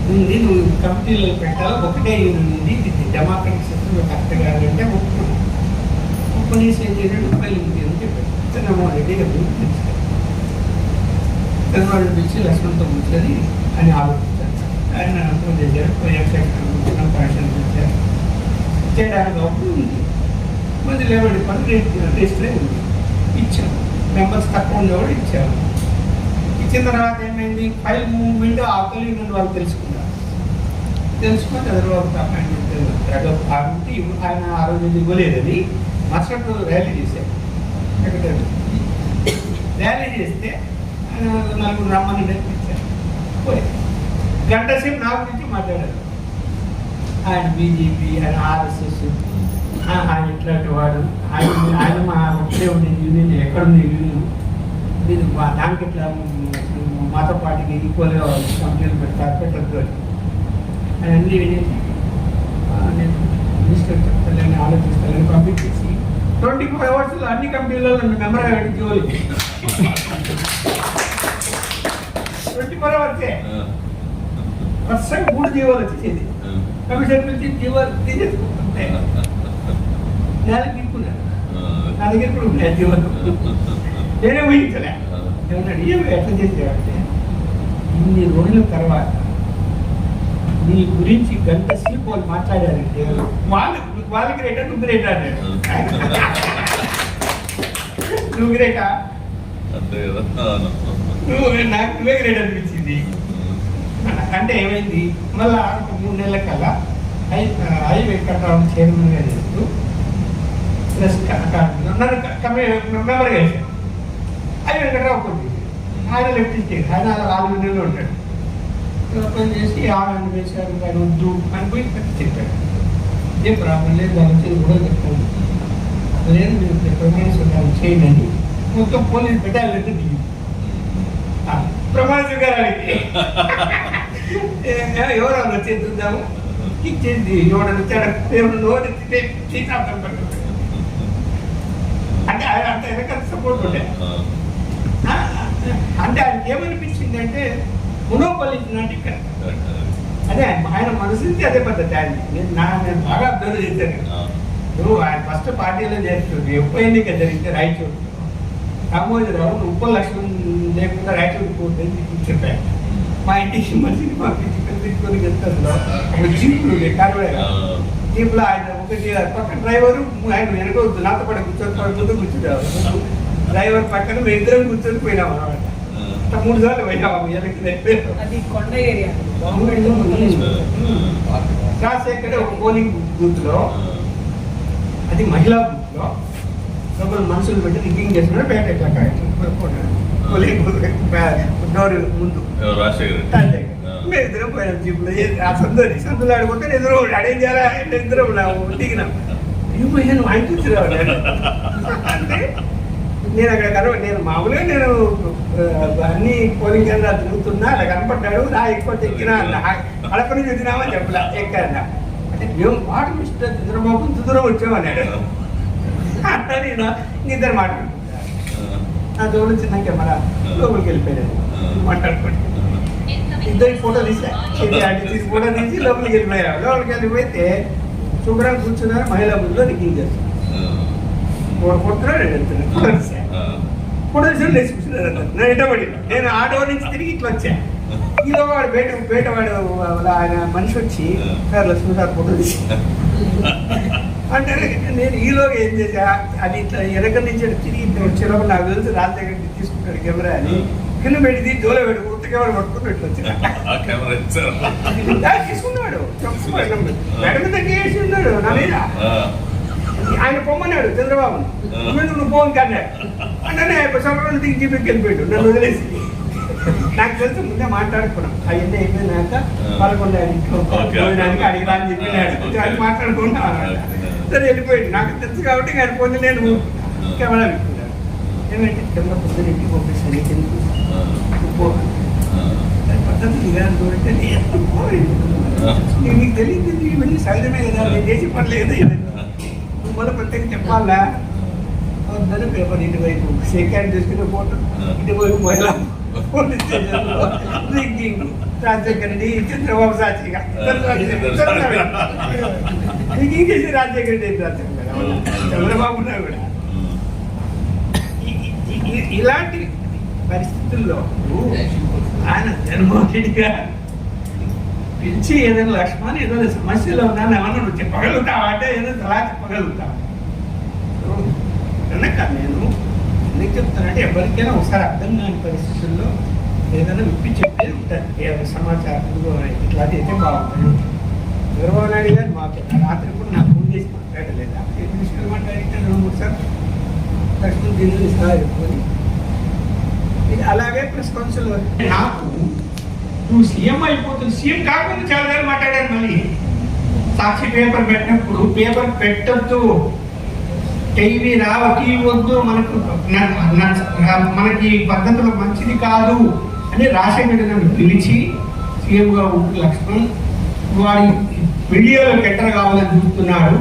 నువ్వు కమిటీలో పెట్టాలి, ఒకటే యూనియన్ ఉంది, ఇది డెమోక్రటిక్ సిస్టమ్ కరెక్ట్ కాదంటే ఒప్పనేసి ఏం చేశాడు, ఫైల్ ఉంది అని చెప్పాడు. చంద్రబాబు రెడ్డి గారు చంద్రబాబు పిలిచి లక్ష్మణ్తో కూర్చొని అని ఆలోచించారు. ఆయన అర్థం చేశారు, కమిషన్ చేశారు, చేయడానికి అప్పుడు ఉంది. మంది లేబర్ డిపార్ట్మెంట్ రిజిస్టర్ ఉంది, ఇచ్చాము. మెంబర్స్ తక్కువ ఉండేవాడు ఇచ్చాము. ఇచ్చిన తర్వాత ఏమైంది, ఫైల్ మూవ్మెంట్ ఆకలి యూనియన్ వాళ్ళు తెలుసుకున్నారు. తెలుసుకుని చంద్రబాబు అపాయింట్మెంట్ ఆయన ఆ రోజు ఇవ్వలేదని మరుసటి రోజు ర్యాలీ చేశారు. సెక్రటరీ ర్యాలీ చేస్తే ఆయన 4 రమ్మని నేర్పించారు. పోయి గంట సేపు నా గురించి మాట్లాడారు. ఆయన బీజేపీ, ఆయన ఆర్ఎస్ఎస్, ఆయన ఇట్లాంటి వాడు, ఆయన మా ఒక్కడే ఉండేది యూనియన్, ఎక్కడుంది యూనియన్, మీరు దానికి ఇట్లా మాతో పార్టీకి ఈక్వల్గా కంపెనీలు పెట్టద్దు అని ఆయన అన్నీ వినేసి నేను మినిస్టర్ చెప్తానని ఆలోచిస్తానని పంపించేసి 24 hours అన్ని కంపెనీలలో నన్ను మెంబర్గా పెట్టి జీవోలు 24 hours వరుసగా 3 జీవోలు వచ్చేది. కమిషన్ నుంచి జీవోలు తీసేసుకుంటుంటే నేలకు తీసుకున్నాను. నా దగ్గర కూడా ఉన్నాయి జీవోలు, నేనే ఊహించలే. ఏమన్నాడు, ఎట్లా చేసేవాడితే ఇన్ని రోజుల తర్వాత నీ గురించి గంట సేపు వాళ్ళు మాట్లాడారంటే వాళ్ళకి రేటా నువ్వు రేటా అన్నాడు. నువ్వు రేటా నాకు నువ్వే గ్రేట్ అనిపించింది. అంటే ఏమైంది, మళ్ళా 3 నెలల కల్లా ఐ వెంకట్రావు చైర్మన్గా చేస్తూ ప్లస్ నన్ను మెంబర్గా వేశాను. ఐ వెంకట్రావు కొంచెం ఆయన లెఫ్ట్ ఇచ్చేది, ఆయన 4 నెలలు ఉంటాడు. పని చేసి ఆమెను వేశారు, ఆయన వద్దు అని పోయి చెప్పాడు. ఏం ప్రాబ్లం లేదు, దాని వచ్చేది కూడా చెప్తాను లేదు, మీరు ప్రమాణ చేయండి అని మొత్తం పోలీసు పెట్టాలంటే దిగి ప్రమాణ స్వీకారానికి ఎవరు వచ్చేది చూద్దాము, కిక్ చేసి ఎవడని అంటే ఆయన అంత వెనక సపోర్ట్ ఉండే. అంటే ఆయనకి ఏమనిపించింది అంటే మునోపలించినట్టు ఇక్కడ అదే ఆయన మనసుంది, అదే పద్ధతి. ఆయన నేను బాగా అబ్జర్వ్ చేశాను. నువ్వు ఆయన ఫస్ట్ పార్టీలో చేస్తుంది, ఉప ఎన్నిక జరిగితే రాయచూరు రామోజీరావు 30 లక్షలు లేకుండా రాయచూరు పోతుంది చెప్పాను. మా ఇంటికి మనిషిని పంపించి తీసుకొని వెళ్తాను. అప్పుడు జీపులు కారువే జీపులో ఆయన ఒకటి పక్కన డ్రైవరు, ఆయన వెనక నాతో పడి కూర్చొని ముందు కూర్చుంటారు. డ్రైవర్ పక్కన మేము 2 కూర్చొని పోయినాము అనమాట. 3 సార్లు పోయినాము. రాజశేఖర్ ఒక పోలింగ్ బూత్ లో, అది మహిళా బూత్ లో లోపల మనుషులు పెట్టి రిగ్గింగ్ చేస్తున్నాడు. పేట ఎట్లా పోలింగ్ బూత్ డోర్ ముందు మేము 2 పోయినాం జీపులో. ఆ సందులో ఆడుకుంటే ఎదురు అడేం చేయాలా, 2 దిగినాం. ఏమయ్యా నువ్వు ఆయన చూసిరావు అంటే నేను అక్కడ నేను మామూలుగా నేను అన్ని పోలింగ్ కేంద్రాలు తిరుగుతున్నా అలా కనపడ్డాడు నా ఎక్కువ ఎక్కినా అడప నుంచి వచ్చినామా చెప్పలే ఎక్కారన్నా అంటే మేము వాడు మిస్టర్ చంద్రబాబు ఇంత దూరం వచ్చామన్నాడు. నేను ఇద్దరు మాట్లాడుకుంటాను నా దూరం చిన్న కెమెరా లోపలికి వెళ్ళిపోయాను మాట్లాడుకోండి. ఇద్దరికి ఫోటో తీసా తీసి ఫోటో తీసి లోపలికి వెళ్ళిపోయారు. లోపలికి వెళ్ళిపోతే శుభ్రంగా కూర్చున్నారు మహిళా ముందులో రికింగ్ చేస్తున్నారు. కొడుతున్నాడు ఫోటో తీసి లేచి కూర్చున్నారు. నేను ఇటబడి నేను ఆటో నుంచి తిరిగి ఇట్లా వచ్చా. ఈలో వాడు బయటవాడు ఆయన మనిషి వచ్చి సార్ లక్ష్మీ సార్ ఫోటో తీసి అంటే నేను ఈలోగా ఏం చేసా అది ఇట్లా వెనక నుంచి తిరిగి వచ్చేటప్పుడు నాకు తెలిసి రాజశేఖర్ రెడ్డి తీసుకుంటాడు కెమెరా అని కింద పెట్టి జోలో పెట్టి ఉత్త కెమెరా పట్టుకుని ఇట్లా వచ్చా తీసుకున్నాడు మేడం మీద కేసి ఉన్నాడు నా మీద. ఆయన పొమ్మన్నాడు చంద్రబాబు నువ్వు పోను కన్నాడు అంటే సర్వను దిగి జీపీకి వెళ్ళిపోయాడు నన్ను వదిలేసి. నాకు తెలిసి ముందే మాట్లాడుకున్నాం అవన్నీ అయిపోయినాక 11 ఇంట్లో పోయినానికి అడిగిరా అని చెప్పినాడు అది మాట్లాడుకున్నా. సరే వెళ్ళిపోయాడు నాకు తెలుసు కాబట్టి ఆయన పోతే నేను కెమెరా పెట్టుకున్నాను. ఏమంటే కెమెరా పొద్దున ఇంటికి పంపిస్తాను పద్ధతి చూడంటే నీకు తెలియదు ఇవన్నీ సహజమే కదా నేను చేసి పర్లేదు మళ్ళీ ప్రత్యేక చెప్పాలా వద్దని పేపర్ ఇటువైపు సెకండ్ తీసుకునే ఫోటో ఇటువైపు మహిళా పోలీస్ స్టేషన్లో రింకింగ్ రాజశేఖర్ రెడ్డి చంద్రబాబు సాక్షిగా రింకింగ్ చేసి రాజశేఖర్ రెడ్డి చంద్రబాబు కూడా ఇలాంటి పరిస్థితుల్లో ఆయన జగన్మోహన్ రెడ్డి గారు పిలిచి ఏదైనా లక్ష్మణ్ ఏదైనా సమస్యలో ఉన్నాను ఏమన్నా నువ్వు చెప్పగలుగుతావా అంటే ఏదో అలా చెప్పగలుగుతావు కనుక నేను ఎందుకు చెప్తానంటే ఎవరికైనా ఒకసారి అర్థం కాని పరిస్థితుల్లో ఏదైనా విప్పి చెప్పేది ఉంటుంది ఏదైనా సమాచారం ఇట్లాంటి అయితే బాగుంటుంది. చంద్రబాబు నాయుడు గారు మాకు రాత్రి కూడా నాకు ఫోన్ చేసి మాట్లాడలేదు ఏ విషయాలు మాట్లాడితే 2-3 సార్లు లక్ష్మణ్ దీన్ని సహాయపడి ఇది అలాగే ప్రెస్ కౌన్సిల్ నాకు నువ్వు సీఎం అయిపోతుంది సీఎం కాకుండా చాలా సార్లు మాట్లాడాను. మళ్ళీ సాక్షి పేపర్ పెట్టినప్పుడు పేపర్ పెట్టద్దు టీవీ వద్దు మనకి పద్ధతులు మంచిది కాదు అని రాజశేఖర్ నన్ను పిలిచి సీఎంగా ఉంటూ లక్ష్మణ్ వాడి వీడియోలో కెటర్ కావాలని చూస్తున్నాడు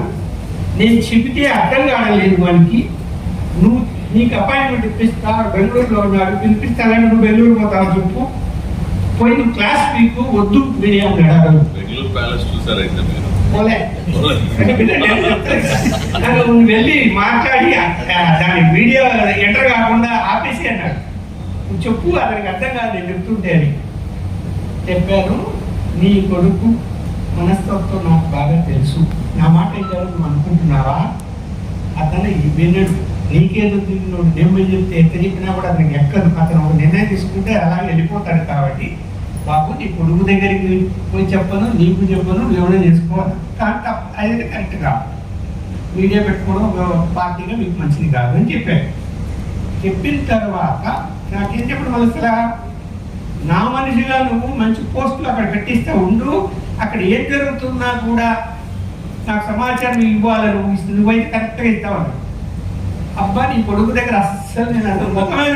నేను చెబితే అర్థం కావలేదు వాడికి నువ్వు నీకు అపాయింట్మెంట్ ఇప్పిస్తా బెంగళూరులో ఉన్నాడు పిలిపిస్తానని నువ్వు బెంగళూరు పోతావు చెప్పు పోయి నువ్వు క్లాస్ వీక్ వద్దు మీడియా అన్నాడు. బెంగళూరు ప్యాలెస్ చూసారైతే మీరు పోలే నువ్వు వెళ్ళి మాట్లాడి దాని వీడియో ఎంటర్ కాకుండా ఆపేసి అన్నాడు. నువ్వు చెప్పు అతనికి అర్థం కాదు నేను చెప్తుంటే అని చెప్పాను. నీ కొడుకు మనస్తత్వం నాకు బాగా తెలుసు నా మాట ఏం నువ్వు అనుకుంటున్నావా అతను వినడు నీకేదో తిరిగినోడు నేను చెప్తే ఎంత చెప్పినా కూడా అతనికి ఎక్కదు. అతను ఒక నిర్ణయం తీసుకుంటే అలా వెళ్ళిపోతాడు. కాబట్టి బాబు నీ కొడుకు దగ్గరికి పోయి చెప్పను నీకు చెప్పను ఎవడో చేసుకోవాలి కానీ అయితే కరెక్ట్ కాదు మీడియా పెట్టుకోవడం ఒక పార్టీగా మీకు మంచిది కాదు అని చెప్పాను. చెప్పిన తర్వాత నాకేం చెప్పడం మనసులా నా మనిషిగా నువ్వు మంచి పోస్టులు అక్కడ పెట్టిస్తే ఉండు అక్కడ ఏం జరుగుతున్నా కూడా నాకు సమాచారం ఇవ్వాలి నువ్వైతే కరెక్ట్గా ఇస్తావు. అబ్బా నీ కొడుకు దగ్గర అస్సలు నేను ముఖమైన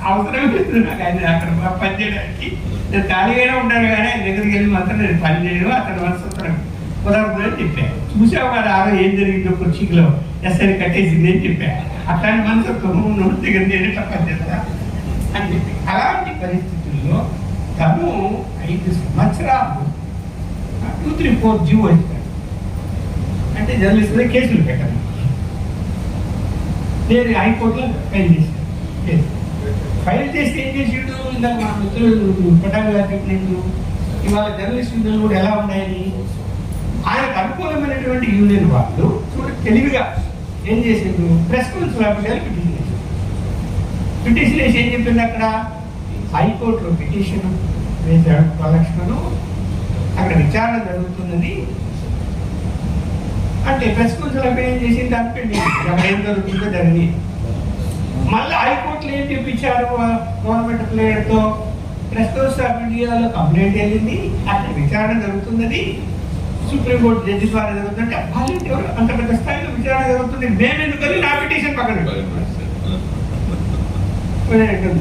అవసరం లేదు నాకు ఆయన అక్కడ పనిచేయడానికి నేను ఖాళీగానే ఉంటాను కానీ ఆయన దగ్గరికి వెళ్ళి మాత్రం నేను పని చేయను అతని మనసు కుదరదు అని చెప్పాను. చూసావు కదా ఆరో ఏం జరిగిందో కుర్చీలో ఎస్ఐని కట్టేసింది అని చెప్పాను. అట్లాంటి మనసు నోటి దగ్గర నేను ఎట్లా పనిచేస్తా అని చెప్పి అలాంటి పరిస్థితుల్లో తను 5 సంవత్సరాలు 234 జీవో ఇస్తాడు అంటే జర్నలిస్ట్ కేసులు పెట్టాను. నేను హైకోర్టులో ఫైల్ చేశాను. ఫైల్ చేస్తే ఏం చేసాడు ఇందాక మా మిత్రులు పటాలు గారు చెప్పినట్టు ఇవాళ జర్నలిస్ట్ యూనియన్లు కూడా ఎలా ఉన్నాయని ఆయనకు అనుకూలమైనటువంటి యూనియన్ వాళ్ళు తెలివిగా ఏం చేసిండు ప్రెస్ కౌన్సిల్ ఆఫీసర్ పిటిషన్ వేసి ఏం చెప్పింది అక్కడ హైకోర్టులో పిటిషన్ వేశాడు లక్ష్మణ్ అక్కడ విచారణ జరుగుతున్నది అంటే ప్రెస్ కౌన్సిల్ ఆఫీసర్ ఏం చేసింది దానిపై అక్కడ ఏం జరుగుతుందో జరిగింది. మళ్ళీ హైకోర్టులో ఏం చెప్పించారు గవర్నమెంట్ ప్లేయర్తో ప్రెస్ కౌన్సిల్ ఆఫ్ ఇండియాలో కంప్లైంట్ వెళ్ళింది అక్కడ విచారణ జరుగుతున్నది సుప్రీంకోర్టు జడ్జి ద్వారా జరుగుతుందంటే వాళ్ళేంటి ఎవరు అంత పెద్ద స్థాయిలో విచారణ జరుగుతుంది, మేము ఎందుకని నా పిటిషన్ పక్కన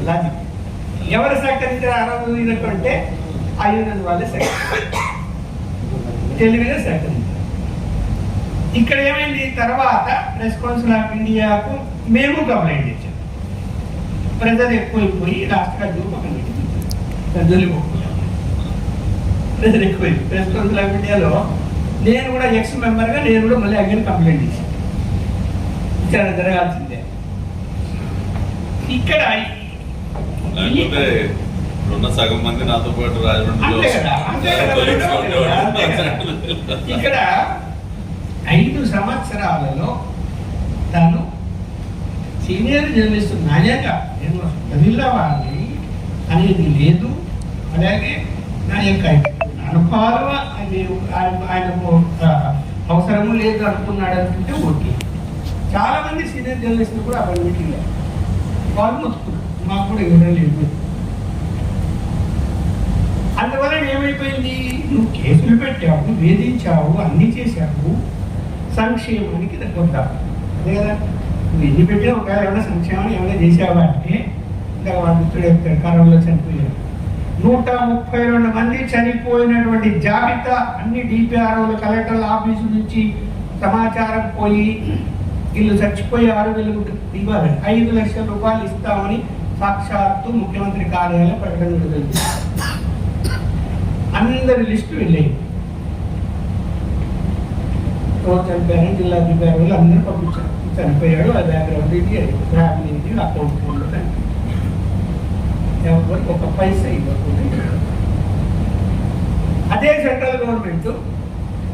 లాజిక్. ఎవరు సహకరించారు ఆ రోజు అంటే ఆ యూనియన్ వాళ్ళే తెలివిగా సహకరించారు. ఇక్కడ ఏమైంది, తర్వాత ప్రెస్ కౌన్సిల్ ఆఫ్ ఇండియాకు మేము కంప్లైంట్ ఇచ్చాం. ప్రజలు ఎక్కువైపోయి లాస్ట్ గా పక్కన ప్రజలు ఎక్కువైంది. ప్రెస్ కౌన్సిల్ ఆఫ్ ఇండియాలో నేను కూడా ఎక్స్ మెంబర్గా నేను కూడా మళ్ళీ అగైన్ కంప్లైంట్ ఇచ్చాను. విచారణ జరగాల్సిందే. ఇక్కడ ఉన్న సగం మంది నాతో పాటు ఇక్కడ 5 సంవత్సరాలలో తను సీనియర్ జర్నలిస్ట్ నాయక నేను వదిలేవాడిని అనేది లేదు. అలాగే నా యొక్క అనుభవాలు ఆయనకు అవసరము లేదు అనుకున్నాడు అనుకుంటే ఓకే. చాలా మంది సీనియర్ జర్నలిస్టులు కూడా అక్కడ మీటింగ్ వాళ్ళు మొత్తుకున్నారు, మాకు కూడా ఇవ్వడం లేదు. అందువల్ల ఏమైపోయింది, నువ్వు కేసులు పెట్టావు, వేధించావు, అన్ని చేశావు, సంక్షేమానికి దగ్గొద్దావు. అదే కదా, నువ్వు ఎన్ని పెట్టినా ఒకవేళ ఏమైనా సంక్షేమాన్ని ఏమైనా చేసావా అంటే ఇంకా వాళ్ళు కరోనాలో చనిపోయారు. 132 మంది చనిపోయినటువంటి జాబితా అన్ని డిపిఆర్ఓల కలెక్టర్ల ఆఫీసు నుంచి సమాచారం పోయి వీళ్ళు చచ్చిపోయి 6,000 ఇవ్వాలి, 5 లక్షల రూపాయలు ఇస్తామని సాక్షాత్తు ముఖ్యమంత్రి కార్యాలయం ప్రకటన విడుదల. అందరి లిస్టు వెళ్ళేది. చనిపోయారు, జిల్లా అధికారులు అందరూ పంపించారు. చనిపోయాడు, ఆ బ్యాక్గ్రౌండ్ ఇది, ఫ్యామిలీ ఇది, అకౌంట్ ఉండదు, ఎవరికి ఒక పైసా ఇవ్వకుండా. అదే సెంట్రల్ గవర్నమెంట్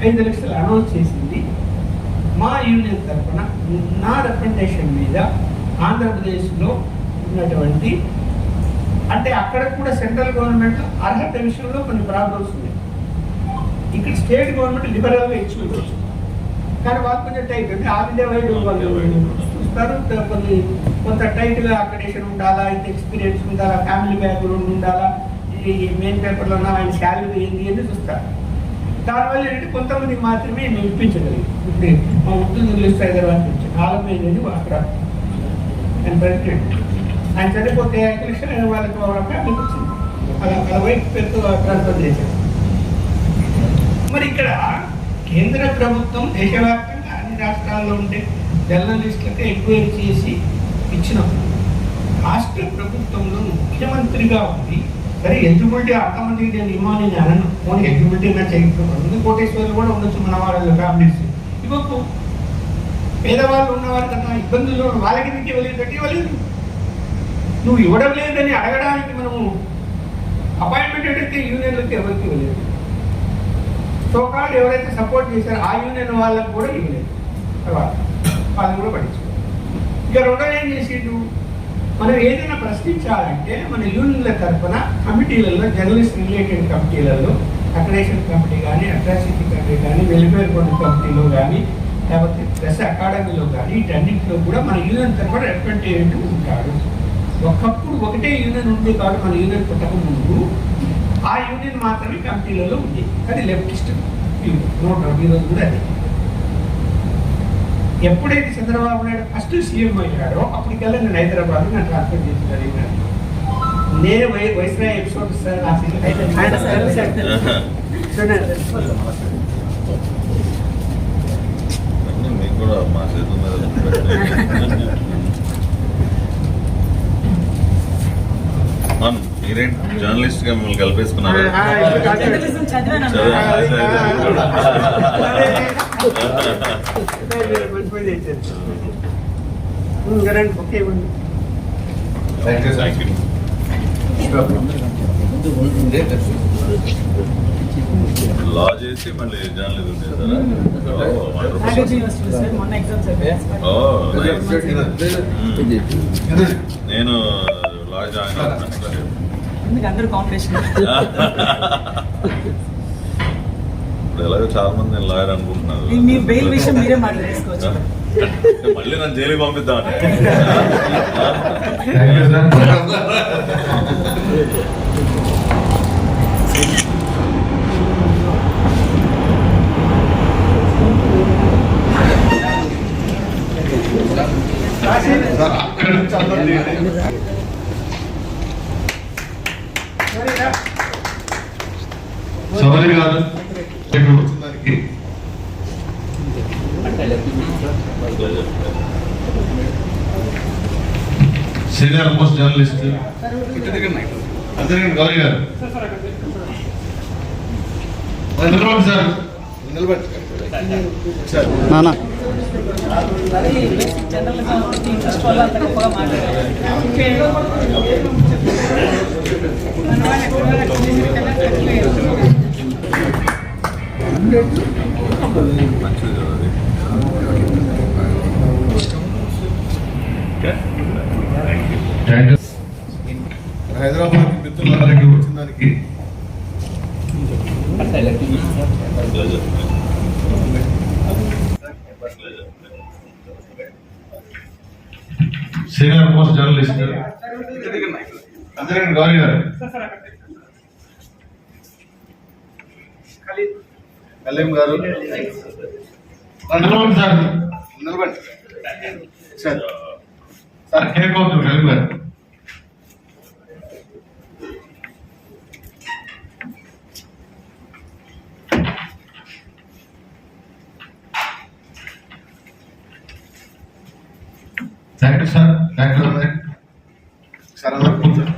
5 లక్షలు అనౌన్స్ చేసింది. మా యూనియన్ తరఫున నా రిప్రజెంటేషన్ మీద ఆంధ్రప్రదేశ్లో ఉన్నటువంటి, అంటే అక్కడ కూడా సెంట్రల్ గవర్నమెంట్ అర్హత విషయంలో కొన్ని ప్రాబ్లమ్స్ ఉన్నాయి. ఇక్కడ స్టేట్ గవర్నమెంట్ లిబరల్గా ఇచ్చుకోవచ్చు, కానీ వాళ్ళు కొంచెం టైట్ అంటే ఆల్ ఇండియా వైడ్ వాళ్ళు చూస్తారు. కొన్ని కొంత టైట్గా అక్రెడిటేషన్ ఉండాలా, ఇంత ఎక్స్పీరియన్స్ ఉండాలా, ఫ్యామిలీ బ్యాక్గ్రౌండ్ ఉండాలా, ఈ మెయిన్ పేపర్లో ఉన్న ఆయన శాలరీ ఏంటి అని చూస్తారు. దానివల్ల ఏంటంటే కొంతమందికి మాత్రమే మేము ఇప్పించగలిగాం. ఇప్పుడు మా ఉద్యోగం లిస్ట్ హైదరాబాద్ నుంచి ఆలమేది అక్కడ ఆయన ప్రెసిడెంట్, ఆయన చనిపోతే 5 లక్షలు వాళ్ళకి ఫ్యామిలీకి వచ్చింది. అలా వైపు పేరుతో ట్రాన్స్ఫర్ చేశారు. మరి ఇక్కడ కేంద్ర ప్రభుత్వం దేశవ్యాప్తంగా అన్ని రాష్ట్రాల్లో ఉండే జర్నలిస్టులకు ఎంక్వైరీ చేసి ఇచ్చినప్పుడు రాష్ట్ర ప్రభుత్వంలో ముఖ్యమంత్రిగా ఉంది. సరే ఎలిజిబిలిటీ అంతమందికి నేను ఇవ్వని అనను, ఓన్లీ ఎలిజిబిలిటీ నా చేయకపోతుంది. కోటేశ్వర్లు కూడా ఉండొచ్చు మన వాళ్ళ ఫ్యామిలీస్. ఇవ్వకు, పేదవాళ్ళు ఉన్నవారు కదా, ఇబ్బందుల్లో వాళ్ళకి నీకు ఇవ్వలేదు. నువ్వు ఇవ్వడం లేదని అడగడానికి మనము అపాయింట్మెంట్ అయితే యూనియన్లకి ఎవరికి ఇవ్వలేదు. సోకాళ్ళు ఎవరైతే సపోర్ట్ చేశారో ఆ యూనియన్ వాళ్ళకు కూడా ఇవ్వలేదు, వాళ్ళని కూడా పట్టించుకోవాలి. ఇక రెండో ఏం చేసిండు, మనం ఏదైనా ప్రశ్నించాలంటే మన యూనియన్ల తరఫున కమిటీలలో, జర్నలిస్ట్ రిలేటెడ్ కమిటీలలో, అక్రెడిటేషన్ కమిటీ కానీ, అట్రాసిటీ కమిటీ కానీ, వెల్ఫేర్ బోర్డు కమిటీలో కానీ, లేకపోతే ప్రెస్ అకాడమీలో కానీ, వీటన్నింటిలో కూడా మన యూనియన్ తరఫున రిప్రజెంటేటివ్ ఉంటాడు. ఒకప్పుడు ఒకటే యూనియన్ ఉంది కాబట్టి మన యూనియన్ పుట్టక ముందు ఆ యూనియన్ మాత్రమే కమిటీలలో ఉంది. అది లెఫ్టిస్ట్ యూనియన్. ఈరోజు కూడా అది. ఎప్పుడైతే చంద్రబాబు నాయుడు ఫస్ట్ సీఎం అయ్యాడో అప్పటికల్లా నేను హైదరాబాద్ నన్ను ట్రాన్స్ఫర్ చేసి జరిగినాను. నేను వైస్రాయ్ ఎపిసోడ్ సార్ మీకు కూడా మా చేతుల మీద మీరేంటి జర్నలిస్ట్ గా మిమ్మల్ని కలిపేసుకున్నారు. లా చేసి మళ్ళీ జర్నలిజం చేస్తారా? నేను లా జాయిన్ అవుతున్నాను. ఇప్పుడు ఎలాగో చాలా మంది నేను లాయర్ అనుకుంటున్నారు. మళ్ళీ నన్ను జైలుకి పంపిద్దామని. సోదరి గారు సీనియర్ పోస్ట్ జర్నలిస్ట్ అందరికీ గౌరీ గారు నిలబడి సార్ సార్ నానా హైదరాబాద్ మిత్రులందరికీ వచ్చిన దానికి సీనియర్ పోస్ట్ జర్నలిస్ట్ అందరికీ గౌరీ గారు కలీం గారు నిలబడి సార్ నిలబడి సార్ సార్ కేక్ అవుతుంది కలీం గారు thank you sir thank you sir అందరూ కూర్చోండి.